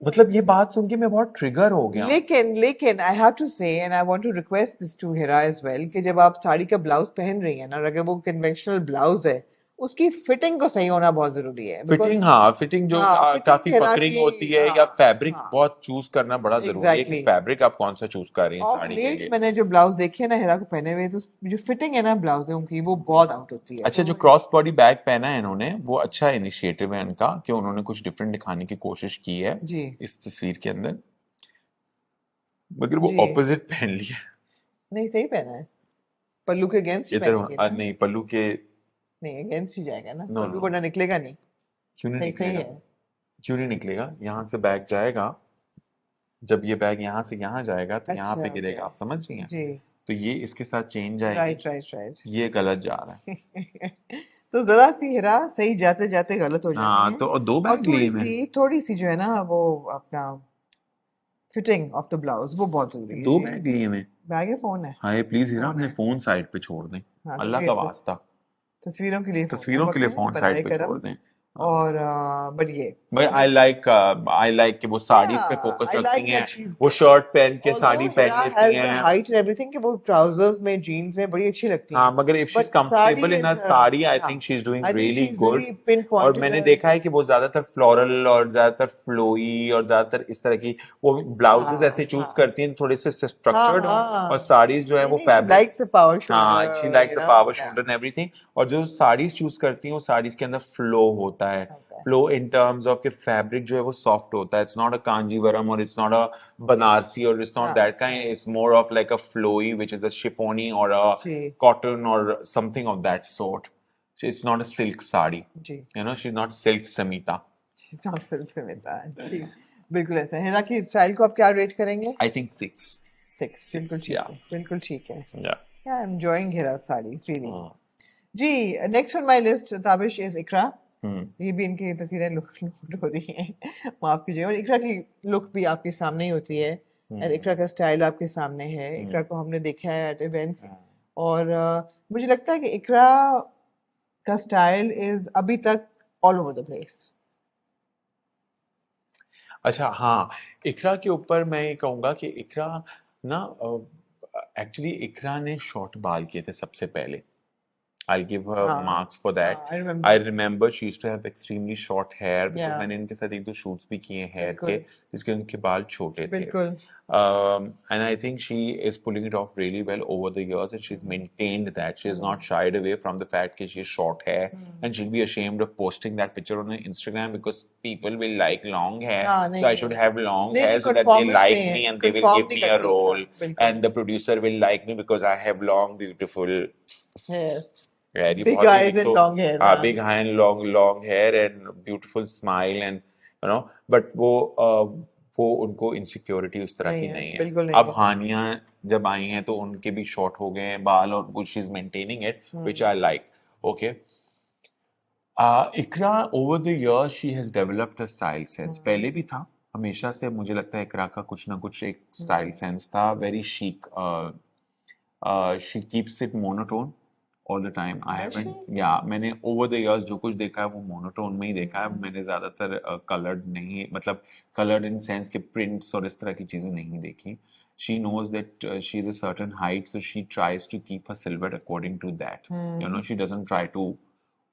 S2: मतलब ये बात सुन के मैं बहुत ट्रिगर हो गया हूँ।
S1: लेकिन I have to say, and I want to request this to Hira as well, कि जब आप साड़ी का ब्लाउज पहन रही हैं ना, और अगर वो कन्वेंशनल ब्लाउज है, उसकी फिटिंग को सही होना बहुत जरूरी है, बिकॉज
S2: फिटिंग, हाँ फिटिंग जो
S1: हाँ, फिटिंग
S2: काफी
S1: हिरा
S2: पकड़िंग
S1: की,
S2: होती है,
S1: हाँ
S2: या फैब्रिक
S1: हाँ,
S2: बहुत चूज करना बड़ा जरूरी है, कि
S1: एग्जैक्टली।
S2: फैब्रिक आप कौन सा चूज कर रही हैं
S1: ऑफ
S2: साड़ी के
S1: लेट
S2: लिए।
S1: मैंने जो ब्लाउज देखे हैं ना हिरा को पहने हुए, तो जो फिटिंग है ना ब्लाउजों की, वो बहुत आउट होती है,
S2: अच्छा, जो
S1: तो
S2: क्रॉस बॉडी बैग पहना है इन्होंने, वो अच्छा इनिशिएटिव है इनका, कि उन्होंने कुछ डिफरेंट दिखाने की कोशिश की है
S1: जी
S2: इस तस्वीर के अंदर, मगर वो
S1: जी,
S2: ऑपोजिट पहन लिया।
S1: नहीं सही पहना है, पल्लू के अगेंस्ट ही
S2: इधर
S1: पहनेंगे ना।
S2: नहीं, पल्लू के,
S1: नहीं, अगेंस्ट ही जाएगा ना,
S2: नो
S1: पल्लू
S2: नो,
S1: वरना निकलेगा नहीं।
S2: क्यों नहीं
S1: सही सही
S2: निकलेगा,
S1: है।
S2: क्यों नहीं निकलेगा, यहाँ से बैग जाएगा, जब ये बैग यहाँ से यहाँ जाएगा तो यहाँ
S1: अच्छा,
S2: पे
S1: ओके,
S2: गिरेगा, आप समझ रही हैं,
S1: जी,
S2: तो ये इसके साथ चेन जाएगी,
S1: राइट राइट राइट।
S2: ये गलत जा रहा है।
S1: तो जरा सी हिरा सही जाते जाते गलत हो जाती
S2: हाँ
S1: हैं,
S2: तो और दो
S1: और
S2: बैग लिए मैं,
S1: थोड़ी सी जो है ना वो अपना फिटिंग ऑफ द ब्लाउज वो बहुत जरूरी
S2: दो
S1: है।
S2: बैग लिए मैं।
S1: बैग है, फोन है,
S2: हाय प्लीज हीरा,
S1: फोन
S2: अपने
S1: है।
S2: फोन साइड पे छोड़ दें,
S1: हाँ,
S2: अल्लाह का वास्ता,
S1: तस्वीरों के लिए फोन है,
S2: तस्वीरों के लिए
S1: बकैया
S2: फोन
S1: बनाए
S2: साइड पे छोड़
S1: करम।
S2: दें।
S1: और बट ये
S2: भाई आई लाइक कि वो साड़ीज पे
S1: yeah,
S2: फोकस
S1: I
S2: रखती
S1: like
S2: हैं,
S1: that she's
S2: वो शर्ट पहन के
S1: although
S2: साड़ी पहन
S1: Hira
S2: लेती
S1: has the
S2: हैं,
S1: height and everything कि वो trousers में jeans में बड़ी अच्छी लगती
S2: हाँ
S1: हैं,
S2: मगर if she is
S1: but sari
S2: comfortable in
S1: is
S2: a
S1: her,
S2: sari, I
S1: yeah,
S2: think she is doing
S1: I think
S2: really
S1: she's
S2: good.
S1: very
S2: और
S1: pinpointed
S2: मैंने
S1: the,
S2: देखा है कि वो ज्यादातर फ्लोरल और ज्यादातर फ्लोई और ज्यादातर इस तरह की वो ब्लाउजेस ऐसे
S1: हाँ
S2: चूज
S1: हाँ
S2: करती हैं थोड़े से
S1: हाँ
S2: स्ट्रक्चर्ड हों, और
S1: हाँ,
S2: साड़ीज जो है
S1: नहीं
S2: वो
S1: नहीं, she likes
S2: fabrics,
S1: the power
S2: हाँ she
S1: shoulder,
S2: likes
S1: you
S2: the
S1: know,
S2: power
S1: yeah,
S2: shoulder and everything, और जो साड़ीज चूज करती हैं वो साड़ीज के अंदर फ्लो होता है,
S1: होता है,
S2: फ्लो इन टर्म्स ऑफ कि फैब्रिक जो है वो सॉफ्ट होता है, इट्स नॉट अ कांजीवरम और it's not a Banarasi or it's not
S1: हाँ
S2: दैट काइंड,
S1: हाँ,
S2: it's more of like a flowy which is a chiffony or a
S1: ji
S2: cotton or something of that sort. It's not a silk sari.
S1: Ji,
S2: You know, she's not silk Samita.
S1: हिसाब से मिलता है जी, बिल्कुल ऐसा है। हिरा की style को आप क्या रेट करेंगे?
S2: I think six.
S1: 6, बिल्कुल ठीक
S2: Yeah.
S1: है, बिल्कुल ठीक है।
S2: Yeah.
S1: Yeah, I'm enjoying Hira sarees, really.
S2: Hmm.
S1: जी, next on my list Tabish is Iqra.
S2: Hmm.
S1: ये भी इनकी तस्वीरें लुक हो रही हैं, माफ कीजिए, और इकरा की लुक भी आपके सामने ही होती है, और
S2: Hmm.
S1: इकरा का स्टाइल आपके सामने है।
S2: Hmm.
S1: इकरा को हमने देखा है एट इवेंट्स,
S2: Hmm.
S1: और मुझे लगता है कि इकरा का स्टाइल इज अभी तक ऑल ओवर द प्लेस।
S2: अच्छा हाँ, इकरा के ऊपर मैं ये कहूंगा कि इकरा ना एक्चुअली इकरा ने शॉर्ट बाल किए थे सबसे पहले, I'll give her
S1: हाँ
S2: marks for that.
S1: हाँ, आई
S2: I
S1: remember,
S2: remember she used to have extremely short hair
S1: या
S2: because मैंने इनके साथ एक दो shoots भी किए hair के,
S1: बिल्कुल
S2: जिसके उनके बाल छोटे थे.
S1: बिल्कुल,
S2: And I think she is pulling it off really well over the years, and she's maintained that. She has not shied away from the fact that she has short hair, and she'll be ashamed of posting that picture on her Instagram because people will like long hair.
S1: हाँ
S2: So
S1: नहीं
S2: I should have long
S1: नहीं
S2: hair
S1: नहीं,
S2: so that they
S1: conformist
S2: like
S1: नहीं है,
S2: me and they will
S1: conform
S2: give
S1: नहीं
S2: me a
S1: करती, हाँ
S2: role,
S1: बिल्कुल
S2: and the producer will like me because I have long, beautiful
S1: है,
S2: hair. ये
S1: बिग
S2: बहुत ही
S1: आईज
S2: एक
S1: एंड
S2: तो
S1: लॉन्ग हेयर,
S2: हाँ,
S1: हाँ
S2: big hair and long hair and beautiful smile and you know, but वो उनको इनसिक्योरिटी उस तरह
S1: नहीं
S2: की
S1: है,
S2: नहीं है।
S1: बिल्कुल नहीं
S2: अब
S1: है।
S2: हानिया जब आई हैं तो उनके भी शॉर्ट हो गए हैं बाल, और वो she is maintaining it which I like. Okay, Iqra over the years she has developed a style sense, पहले भी था, हमेशा से मुझे लगता है इकरा का कुछ ना कुछ एक स्टाइल सेंस था, very chic, she keeps it monotone, all the time. I
S1: Does
S2: haven't,
S1: she?
S2: yeah, मैंने over the years जो कुछ देखा है वो मोनोटोन में ही देखा है.
S1: Hmm.
S2: मैंने ज़्यादातर colored नहीं, मतलब colored in sense के prints और इस तरह की चीज़ें नहीं देखी. She knows that she is a certain height, so she tries to keep her silhouette according to that. You know,
S1: Hmm.
S2: she doesn't try to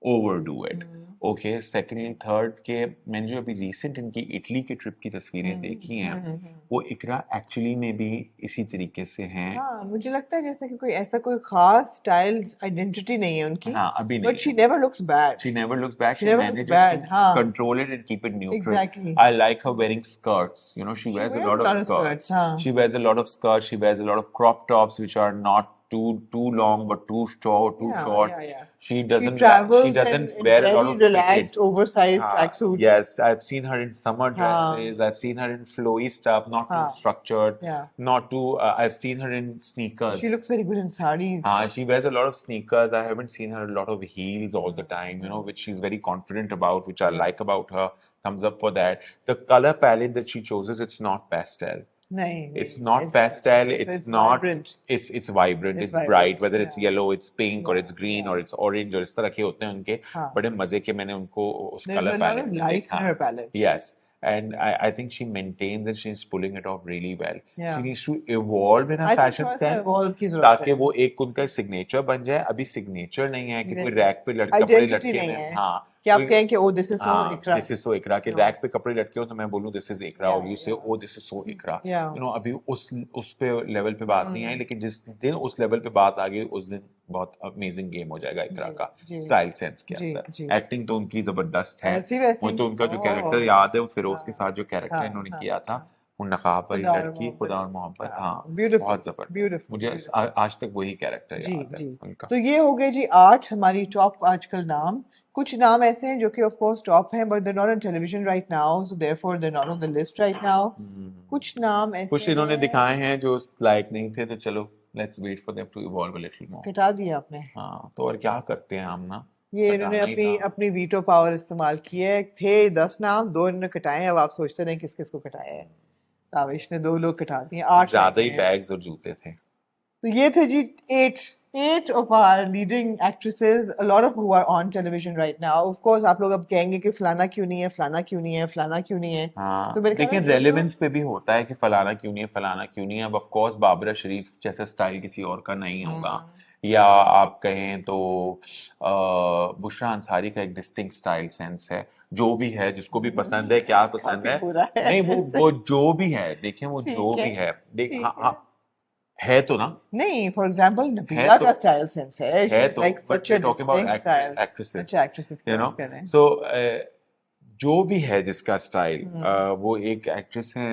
S2: overdo it.
S1: Hmm.
S2: Okay, second third के मैंने जो अभी recent इनकी Italy की trip की तस्वीरें देखी हैं, वो इकरा एक्चुअली में भी इसी तरीके से हैं.
S1: हाँ, मुझे लगता है जैसे कि कोई ऐसा कोई खास स्टाइल आइडेंटिटी नहीं है उनकी,
S2: हाँ, अभी
S1: बट
S2: नहीं
S1: शी
S2: है.
S1: Never looks bad.
S2: She never looks back.
S1: She
S2: She
S1: never looks
S2: manages
S1: bad.
S2: to
S1: हाँ,
S2: control it and keep it neutral.
S1: exactly.
S2: I like her wearing skirts. You know, she
S1: She
S2: wears a
S1: wears
S2: lot
S1: a
S2: of
S1: lot of skirts.
S2: skirts.
S1: हाँ,
S2: She wears a lot of skirts. She wears a lot of crop tops, which are not too long but too short.
S1: yeah.
S2: She
S1: She
S2: doesn't
S1: travels
S2: doesn't
S1: in
S2: wear a lot
S1: very
S2: of fitted.
S1: relaxed, oversized tracksuits.
S2: Yes, I've seen her in summer
S1: हाँ,
S2: dresses. I've seen her in flowy stuff, not too
S1: हाँ,
S2: structured,
S1: yeah.
S2: not too. I've seen her in
S1: She
S2: sneakers.
S1: looks very good in sarees.
S2: She wears a lot of sneakers. I haven't seen her a lot of heels all the time, you know, which she's very confident about, which I
S1: Yeah.
S2: like about her. Thumbs up for that. The color palette that she chooses, it's not pastel.
S1: नहीं,
S2: It's
S1: नहीं,
S2: not pastel.
S1: it's
S2: It's not.
S1: vibrant.
S2: It's vibrant.
S1: It's
S2: It's
S1: vibrant.
S2: bright. Whether it's
S1: Yeah,
S2: yellow, it's pink, or
S1: yeah,
S2: it's green,
S1: yeah.
S2: or it's orange, or इस तरह के होते हैं उनके.
S1: हाँ.
S2: बड़े मजे के मैंने उनको उस
S1: There's
S2: color
S1: a lot
S2: palette
S1: of
S2: में
S1: life in
S2: देखा.
S1: her palette.
S2: Yes. And I think she maintains it. She's pulling it off really well.
S1: Yeah.
S2: She needs to evolve in her
S1: I think
S2: fashion
S1: थोड़ा सा
S2: sense
S1: evolve की जरूरत
S2: ताकि
S1: है.
S2: वो एक उनका सिग्नेचर बन जाए. अभी सिग्नेचर नहीं है कि कोई
S1: नहीं,
S2: रैक पे कपड़े
S1: identity
S2: लटके
S1: नहीं
S2: हैं.
S1: है
S2: हाँ,
S1: कि आप
S2: कोई
S1: कहें कि oh this is so
S2: हाँ,
S1: इकरा.
S2: दिस इज सो इकरा के
S1: No.
S2: रैक पे कपड़े लटके हो तो मैं बोलूँ दिस इज इकरा, और
S1: Yeah,
S2: you say
S1: yeah.
S2: Oh this is so Iqra.
S1: Yeah.
S2: You know, अभी उस पे लेवल पे बात नहीं आई, लेकिन जिस दिन उस लेवल पे बात आ गई उस दिन बहुत अमेजिंग गेम हो जाएगा इकरा
S1: जी,
S2: का
S1: जी,
S2: स्टाइल सेंस के
S1: जी,
S2: अंदर.
S1: जी.
S2: एक्टिंग तो उनकी जबरदस्त है.
S1: ऐसी वैसी.
S2: मुझे तो उनका जो कैरेक्टर
S1: Oh.
S2: याद है, वो फिरोज के
S1: हाँ,
S2: साथ जो कैरेक्टर
S1: हाँ,
S2: इन्होंने
S1: हाँ,
S2: किया था,
S1: हाँ.
S2: वो नकाब वाली
S1: खुदा और
S2: लड़की,
S1: मोहब्बत.
S2: खुदा और मोहब्बत.
S1: हाँ,
S2: हाँ,
S1: beautiful,
S2: बहुत जबरदस्त.
S1: beautiful,
S2: मुझे
S1: beautiful.
S2: आज तक वही कैरेक्टर
S1: जी,
S2: याद है
S1: जी.
S2: उनका.
S1: तो ये हो गए जी 8 हमारी टॉप आजकल नाम. कुछ नाम ऐसे हैं जो कि ऑफ कोर्स टॉप हैं, but they not on television right now, so therefore they not on the list right now. कुछ नाम ऐसे
S2: कुछ इन्होंने
S1: हैं.
S2: दिखाए हैं जो लाइक नहीं थे, तो चलो let's wait for them to evolve a little more.
S1: कटा दिया आपने.
S2: हाँ, तो और क्या करते हैं हम ना,
S1: ये इन्होंने
S2: कटाना ही था.
S1: अपनी वीटो पावर इस्तेमाल की है. थे 10 नाम, 2 इन्होंने कटाए हैं. अब आप सोचते रहे किस किस को कटाया है. ताविश ने 2 लोग कटा दिए, 8
S2: ज्यादा
S1: रहते
S2: ही
S1: हैं.
S2: बैग्स और जूते थे.
S1: तो ये थे जी 8 of our leading actresses, a lot of who are on television right now. Of course आप लोग अब कहेंगे कि फलाना क्यों नहीं है, फलाना क्यों नहीं है, फलाना क्यों नहीं है.
S2: हाँ,
S1: तो मेरे ख्याल
S2: लेकिन
S1: में जो
S2: रेलेवेंस पे भी होता है कि फलाना क्यों नहीं है, फलाना क्यों नहीं है. अब ऑफ कोर्स बाबरा शरीफ जैसा स्टाइल किसी और का नहीं होगा, या आप कहें तो बुशरा अंसारी का एक डिस्टिंक्ट स्टाइल सेंस है. जो भी है, जिसको भी पसंद है, क्या पसंद
S1: काफी
S2: है,
S1: बुरा है.
S2: नहीं वो जो भी है, देखें वो
S1: ठीक
S2: जो
S1: है,
S2: भी है, देख
S1: ठीक
S2: हाँ
S1: है.
S2: हाँ, है तो ना,
S1: नहीं, फॉर एग्जांपल
S2: है
S1: नबीला
S2: तो
S1: का स्टाइल सेंस है.
S2: है
S1: She's
S2: तो
S1: like
S2: but
S1: such a
S2: talking about
S1: distinct style.
S2: Actresses,
S1: अच्छा, एक्ट्रेसेस की
S2: यू नो.
S1: बात कर रहे हैं.
S2: सो जो भी है जिसका स्टाइल,
S1: हम्म.
S2: वो एक एक्ट्रेस है,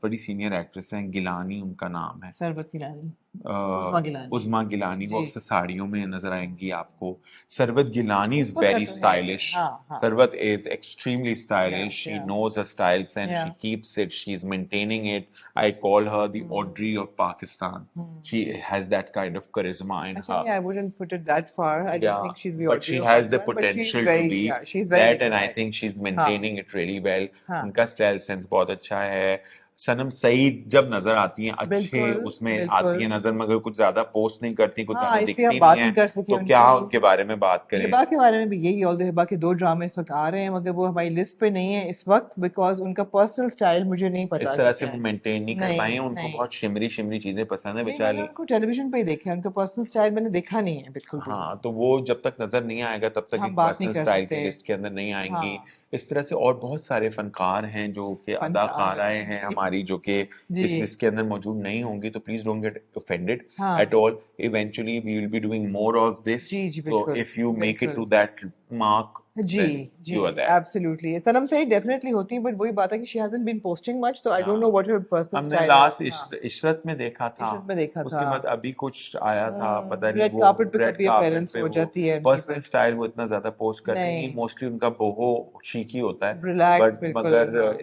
S2: बड़ी सीनियर एक्ट्रेस है, गिलानी उनका नाम है.
S1: सरबत गिलानी, उस्मा गिलानी.
S2: उस्मा गिलानी. वो
S1: जी.
S2: अक्सर साड़ियों में नजर आएंगी आपको. सरवत गिलानी इज
S1: उस्मा का
S2: वेरी
S1: तो है.
S2: स्टाइलिश.
S1: हाँ, हाँ.
S2: Sarwat is extremely
S1: Yeah,
S2: stylish. She
S1: yeah,
S2: knows her style sense.
S1: yeah.
S2: She keeps it. She's maintaining it. I call her the Audrey of Pakistan. She has that kind of charisma in her.
S1: Actually, I wouldn't put it that far. I don't
S2: Yeah,
S1: think she's the
S2: but
S1: Audrey
S2: she
S1: of
S2: has the
S1: Pakistan, but she's
S2: potential
S1: very,
S2: to be
S1: yeah, she's very
S2: that, and I
S1: dignified.
S2: think she's
S1: हाँ,
S2: maintaining it really well.
S1: हाँ.
S2: उनका style sense बहुत अच्छा है. सनम सईद जब नजर आती हैं अच्छे
S1: बिल्कुल,
S2: उसमें
S1: बिल्कुल.
S2: आती है नजर, मगर कुछ ज्यादा पोस्ट नहीं करती, कुछ
S1: हाँ,
S2: ज्यादा
S1: इसलिए
S2: दिखती
S1: हम
S2: नहीं
S1: बात
S2: है,
S1: नहीं कर सके
S2: तो क्या
S1: उनकी.
S2: उनके बारे में बात करें.
S1: हिबा के बारे में भी यही, ऑल्दो हिबा के 2 ड्रामे इस वक्त आ रहे हैं, मगर वो हमारी लिस्ट पे नहीं है इस वक्त, बिकॉज उनका पर्सनल स्टाइल मुझे नहीं
S2: इस
S1: पता
S2: तरह
S1: कि
S2: से
S1: क्या
S2: वो
S1: है.
S2: मेंटेन नहीं कर
S1: नहीं,
S2: पाए हैं. उनको
S1: नहीं.
S2: बहुत शिमरी शिमरी चीजें पसंद है
S1: नहीं, मैंने
S2: बेचारी.
S1: उनको टेलीविजन पे ही देखा है. उनका पर्सनल स्टाइल मैंने देखा नहीं है बिल्कुल भी.
S2: हाँ, तो वो जब तक नजर नहीं आएगा तब तक
S1: हम
S2: एक
S1: बात नहीं
S2: पर्सनल
S1: कर
S2: स्टाइल की
S1: सकते.
S2: लिस्ट के अंदर नहीं आएंगी.
S1: हाँ,
S2: इस तरह से और बहुत सारे फनकार हैं जो कि
S1: फनकार
S2: अदाकाराएं हैं
S1: जी,
S2: हमारी, जो कि इस
S1: जी.
S2: लिस्ट के अंदर मौजूद नहीं होंगी. तो प्लीज डोंट गेट ऑफेंडेड
S1: हाँ,
S2: at all. Eventually we will be doing more of this.
S1: जी, जी,
S2: So
S1: बिल्कुल,
S2: if you make it
S1: बिल्कुल.
S2: to that mark,
S1: जी,
S2: then
S1: जी,
S2: you are there.
S1: Absolutely. Sanam Saeed definitely होती है, बट वही बात है कि she hasn't been posting much, तो आई डोंट नो
S2: हाँ,
S1: व्हाट हर पर्सनल
S2: हमने
S1: स्टाइल
S2: लास्ट
S1: है. हाँ,
S2: इशरत में देखा था.
S1: इशरत में देखा
S2: उसके
S1: था.
S2: बाद अभी कुछ आया था, पता नहीं,
S1: रेड
S2: वो
S1: कार्पेट पे
S2: रेड
S1: कभी
S2: कार्पेट
S1: अपीयरेंस
S2: पे
S1: हो
S2: वो
S1: जाती है उनकी,
S2: पर्सनल
S1: बट
S2: स्टाइल वो इतना ज्यादा पोस्ट करते नहीं.
S1: नहीं,
S2: मोस्टली उनका बोहो शीक ही होता है.
S1: रिलैक्स
S2: बट
S1: बिल्कुल.
S2: मगर
S1: हाँ,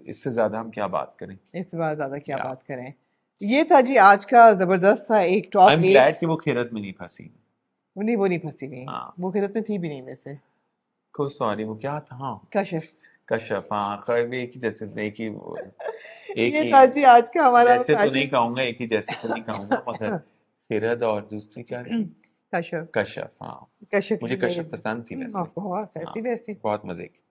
S2: इससे ज्यादा हम क्या बात करें.
S1: इस बार ज्यादा क्या
S2: या
S1: बात करें. ये था जी आज का जबरदस्त सा एक
S2: आई
S1: टॉप
S2: एम
S1: 8.
S2: ग्लैड कि वो खैरत में नहीं फंसी.
S1: वो नहीं फंसी नहीं.
S2: हाँ,
S1: वो खिरत में थी भी नहीं में से.
S2: को सॉरी, वो क्या था, हाँ,
S1: कशिफ.
S2: कश्यप. हाँ, खैर भी एक ही जैसे, एक ही
S1: ये
S2: ही
S1: था जी आज का हमारा
S2: जैसे तो नहीं
S1: फैशन.
S2: कहूंगा, एक ही जैसे तो नहीं कहूंगा, मगर खिरद और दूसरी क्या थी.
S1: कश्यप
S2: कश्यप, हाँ
S1: कश्यप
S2: मुझे
S1: की
S2: कश्यप
S1: नई-
S2: पसंद थी वैसे।
S1: बहुत
S2: हाँ
S1: ऐसी वैसी।
S2: बहुत मजे की।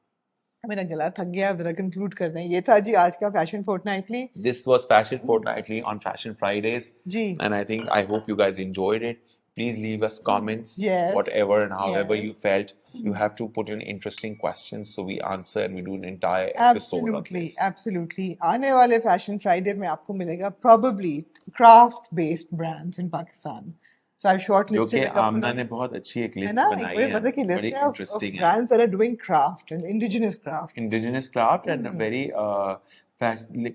S1: मेरा गला थक गया, जरा कंक्लूड कर दें। ये था जी आज का fashion fortnightly
S2: This was Fashion Fortnightly on Fashion Fridays,
S1: जी।
S2: and I hope you guys enjoyed it. Please leave us comments,
S1: Yes,
S2: whatever and however
S1: yes,
S2: you felt. You have to put in interesting questions so we answer and we do an entire episode on
S1: absolutely
S2: this.
S1: Absolutely. आने वाले fashion Friday में आपको मिलेगा probably craft based brands in Pakistan. So I've
S2: जो
S1: shortlisted
S2: कि
S1: a couple
S2: Amna
S1: of,
S2: ने बहुत अच्छी एक
S1: है
S2: लिस्ट
S1: ना, एक
S2: बनाई
S1: बड़े
S2: है,
S1: मजे की
S2: बड़ी
S1: लिस्ट है of
S2: इंटरेस्टिंग है।
S1: brands that are doing craft and indigenous craft.
S2: Indigenous craft and a very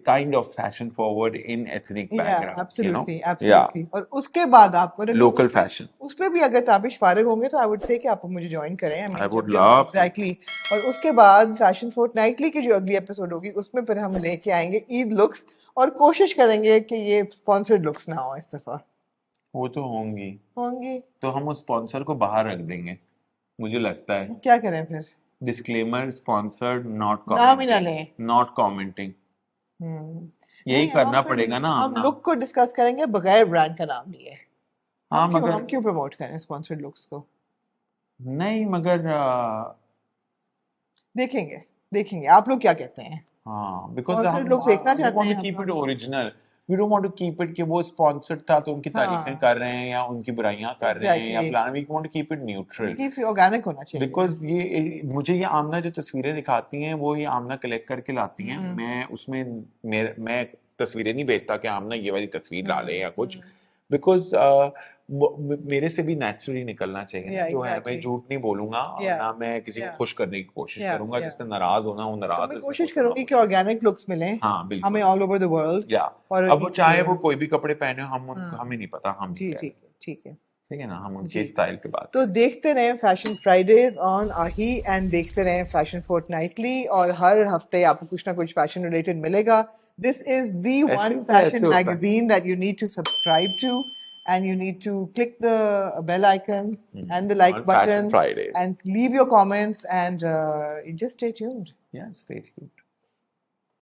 S2: kind of fashion forward in ethnic
S1: Yeah,
S2: background,
S1: absolutely,
S2: Yeah,
S1: absolutely. और उसके बाद आपको अगर
S2: local fashion.
S1: उस पे भी अगर ताबिश फारिग होंगे तो आई वुड से कि आप मुझे ज्वाइन करें।
S2: I would love to.
S1: Exactly. और उसके बाद फैशन फोर्टनाइटली की जो अगली एपिसोड होगी उसमें फिर हम लेके आएंगे ईद लुक्स और कोशिश करेंगे कि ये स्पॉन्सर्ड लुक्स ना हो इस दफा।
S2: वो तो होंगी,
S1: होंगी
S2: तो हम उस स्पॉन्सर को बाहर रख देंगे, मुझे लगता है।
S1: क्या करें फिर?
S2: डिस्क्लेमर, स्पॉन्सर्ड, नॉट
S1: नाम ही ना
S2: कमेंटिंग,
S1: लें।
S2: नॉट कमेंटिंग, यही
S1: नहीं,
S2: करना
S1: हम फिर
S2: पड़ेगा ना
S1: हम
S2: ना।
S1: लुक को डिस्कस करेंगे बगैर ब्रांड का नाम लिए।
S2: हाँ
S1: हम
S2: मगर
S1: क्यों प्रमोट करें स्पॉन्सर्ड लुक्स को?
S2: नहीं मगर
S1: देखेंगे देखेंगे आप लोग क्या कहते हैं।
S2: हाँ बिकॉज
S1: स्पॉन्सर्ड
S2: हम
S1: लुक्स देखना
S2: वी
S1: चाहते
S2: वांट
S1: हैं
S2: टू
S1: हम
S2: कीप इट
S1: लोग।
S2: Original, we don't want to keep it कि वो स्पॉन्सर्ड था तो उनकी तारीफें
S1: हाँ
S2: कर रहे हैं या उनकी बुराइयां कर रहे हैं या
S1: एग्जैक्टली।
S2: फलाना। We want to keep it neutral
S1: कि ऑर्गेनिक होना चाहिए।
S2: बिकॉज ये मुझे ये आमना जो तस्वीरें दिखाती हैं वो ये आमना कलेक्ट करके लाती हैं। मैं उसमें मैं तस्वीरें नहीं भेजता कि आमना ये वाली तस्वीर डाले या कुछ, बिकॉज मेरे से भी नेचुरली निकलना चाहिए ना
S1: Yeah,
S2: जो है। मैं
S1: exactly.
S2: झूठ नहीं बोलूंगा और
S1: Yeah,
S2: ना मैं किसी को
S1: yeah,
S2: खुश करने की कोशिश
S1: yeah,
S2: करूंगा।
S1: yeah.
S2: जिसने नाराज होना वो
S1: तो
S2: नाराज
S1: मैं
S2: है,
S1: कोशिश
S2: जिसने खुश होना
S1: करूंगी कि
S2: खुश।
S1: ऑर्गेनिक लुक्स मिलें
S2: हाँ
S1: हमें
S2: बिल्कुल,
S1: ऑल ओवर द वर्ल्ड।
S2: या
S1: और
S2: अब वो
S1: एक
S2: चाहे वो कोई भी कपड़े पहने हम हमें नहीं पता हम
S1: जी
S2: क्या है,
S1: ठीक है ठीक है
S2: ठीक है ना, हम
S1: जी।
S2: उनके स्टाइल पे बात
S1: तो देखते रहें फैशन फ्राइडेज ऑन आही एंड देखते रहें फैशन फोर्टनाइटली और हर हफ्ते आपको कुछ ना कुछ फैशन रिलेटेड मिलेगा। दिस इज द
S2: ऐसे
S1: वन
S2: होता है, ऐसे
S1: फैशन
S2: होता है।
S1: Magazine that you need to subscribe to and you need to click the bell icon and the like
S2: on Fashion
S1: button
S2: Fridays.
S1: and leave your comments and just stay tuned.
S2: Yeah, stay tuned.